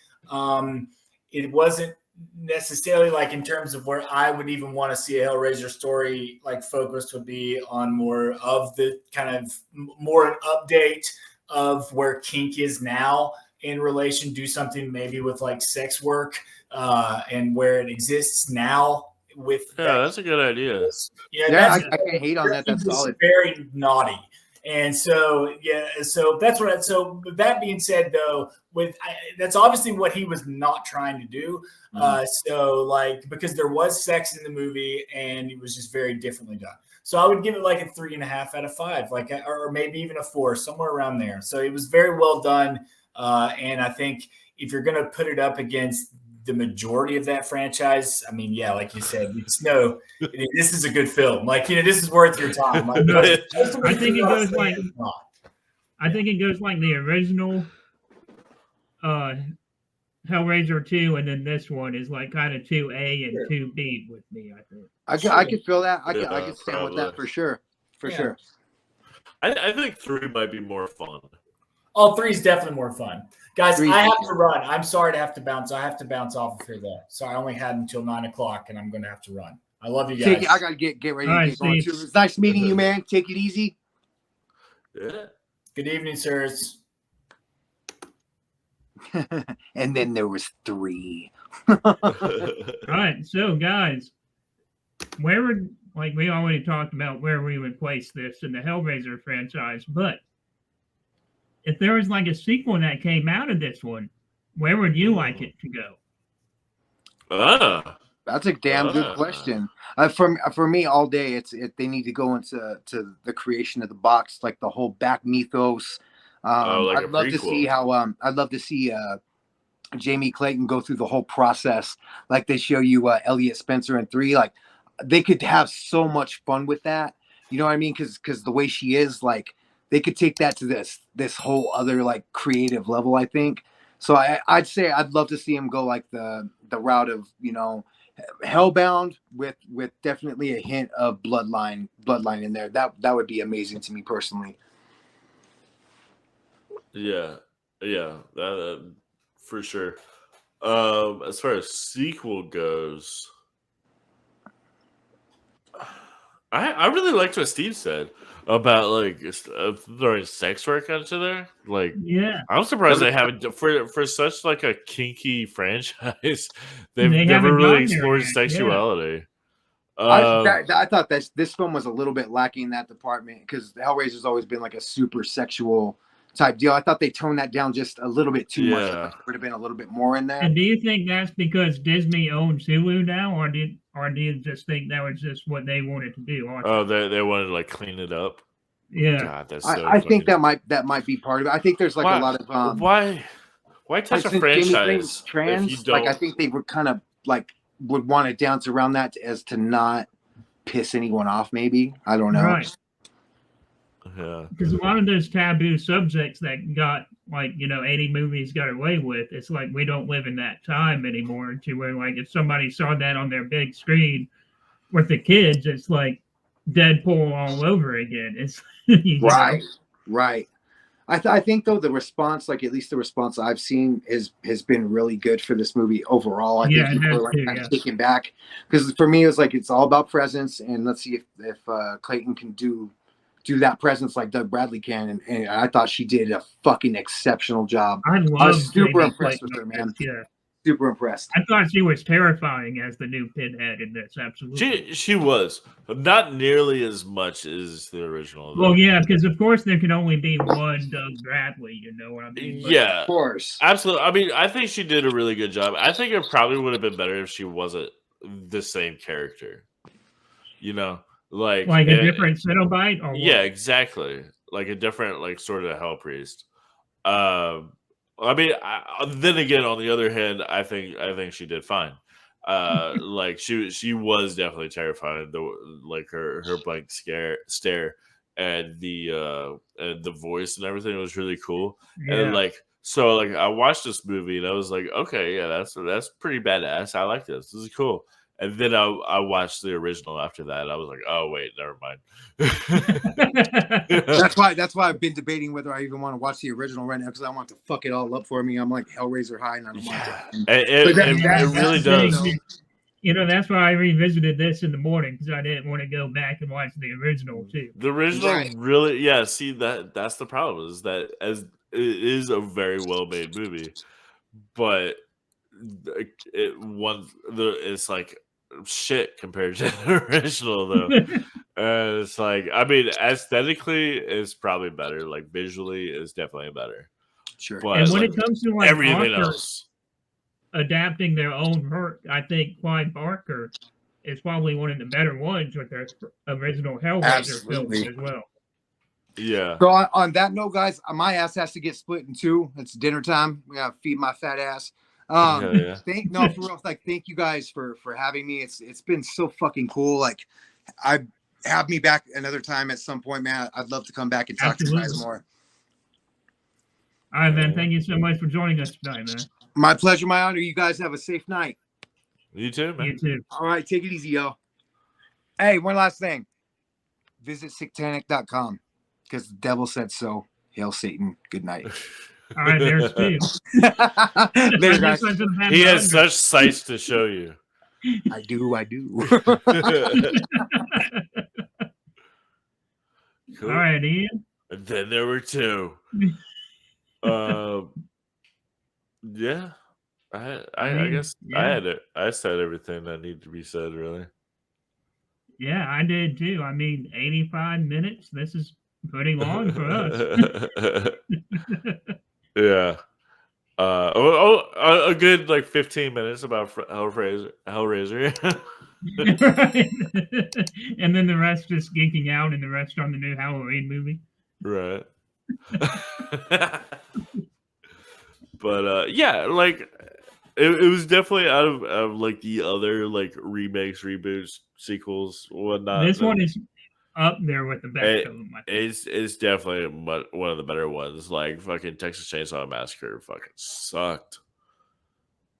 It wasn't necessarily like in terms of where I would even want to see a Hellraiser story like focused would be on more of the kind of more an update of where Kink is now in relation, do something maybe with like sex work and where it exists now with. That's a good idea. Yeah, I can't hate on that. That's solid. Very naughty. And so, so that's what. So with that being said, though, that's obviously what he was not trying to do. So like, because there was sex in the movie and it was just very differently done. So I would give it like a 3.5 out of 5, like, or maybe even a 4, somewhere around there. So it was very well done. And I think if you're going to put it up against the majority of that franchise, I mean, yeah, like you said, you just know this is a good film. Like, this is worth your time. Like, I think it goes like the original Hellraiser 2, and then this one is like kind of 2A and 2B with me. I think I could feel that. I could stand with that for sure. Sure. I think 3 might be more fun. Oh, 3 is definitely more fun. Guys, I have to run. I'm sorry to have to bounce. I have to bounce off of here, though. Sorry, I only had until 9 o'clock, and I'm going to have to run. I love you guys. I got to get ready to get going, too. It was nice meeting you, man. Take it easy. Yeah. Good evening, sirs. And then there was 3. All right, so, guys, where would, like, we already talked about where we would place this in the Hellraiser franchise, but if there was like a sequel that came out of this one, where would you like it to go? That's a damn good question. For me, all day, they need to go into the creation of the box, like the whole back mythos. Like I'd love to see how I'd love to see Jamie Clayton go through the whole process, like they show you Elliot Spencer in 3. Like they could have so much fun with that. You know what I mean? Because the way she is, like, they could take that to this whole other like creative level, I think. So I'd say I'd love to see him go like the route of, Hellbound with definitely a hint of bloodline in there. That would be amazing to me personally. Yeah, that for sure. As far as sequel goes, I really liked what Steve said about like throwing sex work into there. Like, yeah, I'm surprised they haven't for such like a kinky franchise. They've never really explored sexuality. Yeah. I thought that this film was a little bit lacking in that department because Hellraiser's always been like a super sexual type deal. I thought they toned that down just a little bit too much. Like, there would have been a little bit more in there. And do you think that's because Disney owns Hulu now, or do you just think that was just what they wanted to do? Oh, they wanted to like clean it up. Yeah, God, that's so I think that might be part of it. I think there's like a lot of why touch a franchise trans? If you don't... Like I think they were kind of like would want to dance around that as to not piss anyone off. Maybe I don't know. Right. Yeah, because a lot of those taboo subjects that got 80 movies got away with, it's like we don't live in that time anymore. To where like if somebody saw that on their big screen with the kids, it's like Deadpool all over again. It's right. I think though the response, like at least the response I've seen, has been really good for this movie overall. I think people are kind of taken back because for me it's like it's all about presence, and let's see if Clayton can do that presence like Doug Bradley can, and I thought she did a fucking exceptional job. I was super impressed with her, man. Yeah, super impressed. I thought she was terrifying as the new Pinhead in this. Absolutely, she was not nearly as much as the original. Though. Well, yeah, because of course there can only be one Doug Bradley. You know what I mean? But yeah, of course, absolutely. I mean, I think she did a really good job. I think it probably would have been better if she wasn't the same character. Like a different Cenobite? Or yeah, exactly. Like a different, like, sort of hell priest. I mean, then again, on the other hand, I think she did fine. Like she was definitely terrifying. Like her blank stare and the voice and everything was really cool. Yeah. And so I watched this movie and I was like, okay, yeah, that's pretty badass. I like this. This is cool. And then I watched the original after that. I was like, oh wait, never mind. That's why I've been debating whether I even want to watch the original right now because I want to fuck it all up for me. I'm like Hellraiser high and I don't want to. It really does. That's why I revisited this in the morning because I didn't want to go back and watch the original too. The original really, yeah. See that's the problem is that as is a very well made movie, but it's like shit compared to the original though. And it's like, I mean, aesthetically it's probably better, like visually is definitely better. Sure. But And when like, it comes to like everything authors else adapting their own work, I think Clive Barker is probably one of the better ones with their original Hellraiser films Absolutely. as well. Yeah. So on that note, guys, my ass has to get split in two. It's dinner time. We gotta feed my fat ass. Yeah. For real, like thank you guys for having me. It's been so fucking cool. Like, have me back another time at some point, man. I'd love to come back and talk to you guys Absolutely. more. All right, man. Thank you so much for joining us tonight, man. My pleasure, my honor. You guys have a safe night. You too, man. You too. All right, take it easy, yo. Hey, one last thing. Visit Sicktanick.com because the devil said so. Hail Satan. Good night. All right, there's two. Later, guys. He has such sights to show you. I do. Cool. All right, Ian. And then there were two. Yeah. I guess yeah. I had it. I said everything that needed to be said, really. Yeah, I did too. I mean, 85 minutes. This is pretty long for us. Yeah. A good like 15 minutes about Hellraiser. Right. And then the rest just geeking out and the rest on the new Halloween movie. Right. But yeah, like it was definitely out of like the other like remakes, reboots, sequels, whatnot. This one is up there with the best of them. It's definitely one of the better ones. Like fucking Texas Chainsaw Massacre fucking sucked.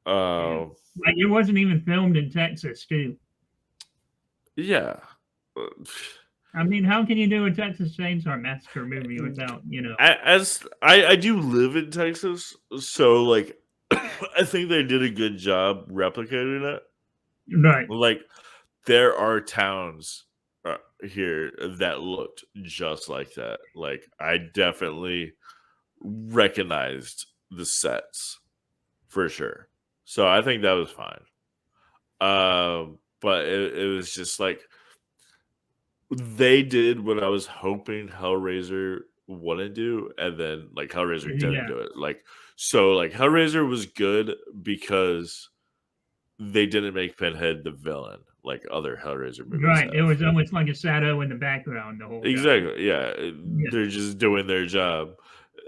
Like it wasn't even filmed in Texas, too. Yeah. I mean, how can you do a Texas Chainsaw Massacre movie without, As I do live in Texas, so like I think they did a good job replicating it. Right. Like there are towns here that looked just like that. Like I definitely recognized the sets for sure. So I think that was fine. But it was just like they did what I was hoping Hellraiser wouldn't do, and then like Hellraiser didn't do it. Like so, like Hellraiser was good because they didn't make Pinhead the villain like other Hellraiser movies. Right. have. It was almost like a shadow in the background the whole time. Exactly. Yeah. They're just doing their job.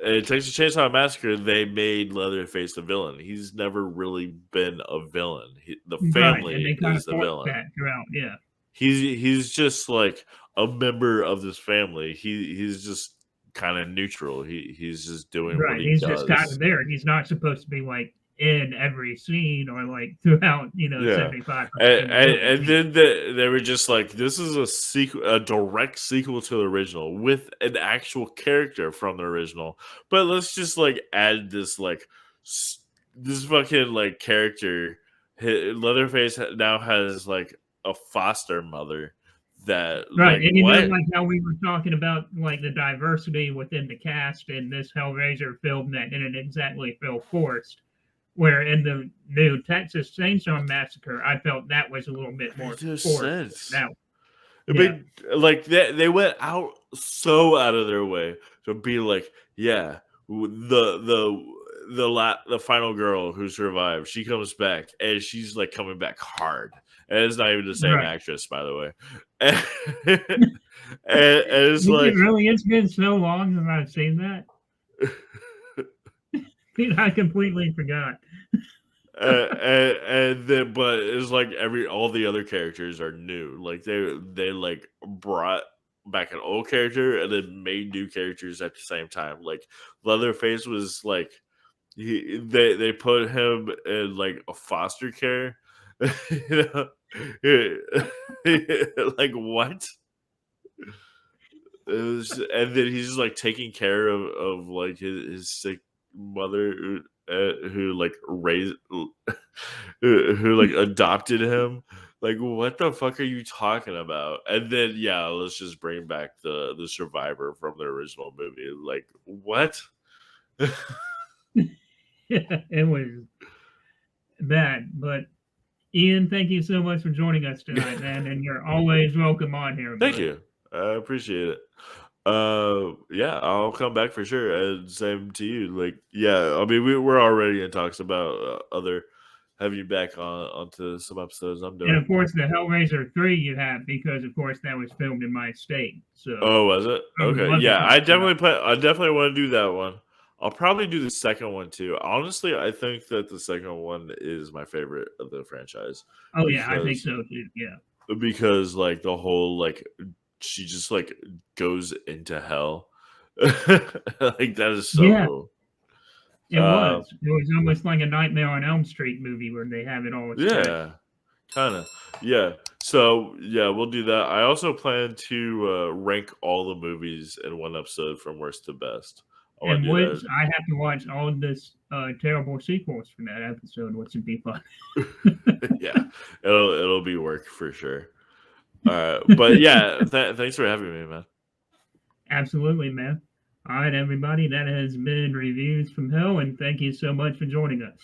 In Texas Chainsaw Massacre, they made Leatherface the villain. He's never really been a villain. The family is the villain. That throughout, yeah. He's just like a member of this family. He's just kind of neutral. He's just doing what he does. He's just kind of there. He's not supposed to be like in every scene or like throughout, 75. And then they were just like, this is a direct sequel to the original with an actual character from the original. But let's just like add this like this fucking like character. Leatherface now has like a foster mother that right. Like, and know like how we were talking about like the diversity within the cast in this Hellraiser film that didn't exactly feel forced. Where in the new Texas Chainsaw Massacre, I felt that was a little bit more forced. Now, like they went out so out of their way to be like, yeah, the final girl who survived, she comes back and she's like coming back hard, and it's not even the same actress, by the way. And it's like, it's been so long since I've seen that. I completely forgot. And then, but it's like all the other characters are new. Like they like brought back an old character and then made new characters at the same time. Like Leatherface was like they put him in like a foster care. Like what? It was, and then he's just like taking care of like his sick mother who like raised who like adopted him. Like what the fuck are you talking about? And then let's just bring back the survivor from the original movie. Like what? It was bad. But Ian, thank you so much for joining us tonight, man. And you're always welcome on here. Thank you. I appreciate it. Yeah, I'll come back for sure. And same to you. Like, yeah, I mean, we're already in talks about other have you back onto some episodes I'm doing. And of course, the Hellraiser 3 you have, because of course that was filmed in my state. So oh, was it? Okay, yeah, I definitely want to do that one. I'll probably do the second one too. Honestly, I think that the second one is my favorite of the franchise. Oh yeah, I think so too. Yeah, because like the whole like she just like goes into hell. Like that is so cool. It was almost like a Nightmare on Elm Street movie where they have it all. Yeah, kind of. Yeah. So yeah, we'll do that. I also plan to rank all the movies in one episode from worst to best. And which I have to watch all of this terrible sequels for that episode, which would be fun. Yeah, it'll be work for sure. But yeah, thanks for having me, man. Absolutely, man. All right, everybody, that has been Reviews from Hell, and thank you so much for joining us.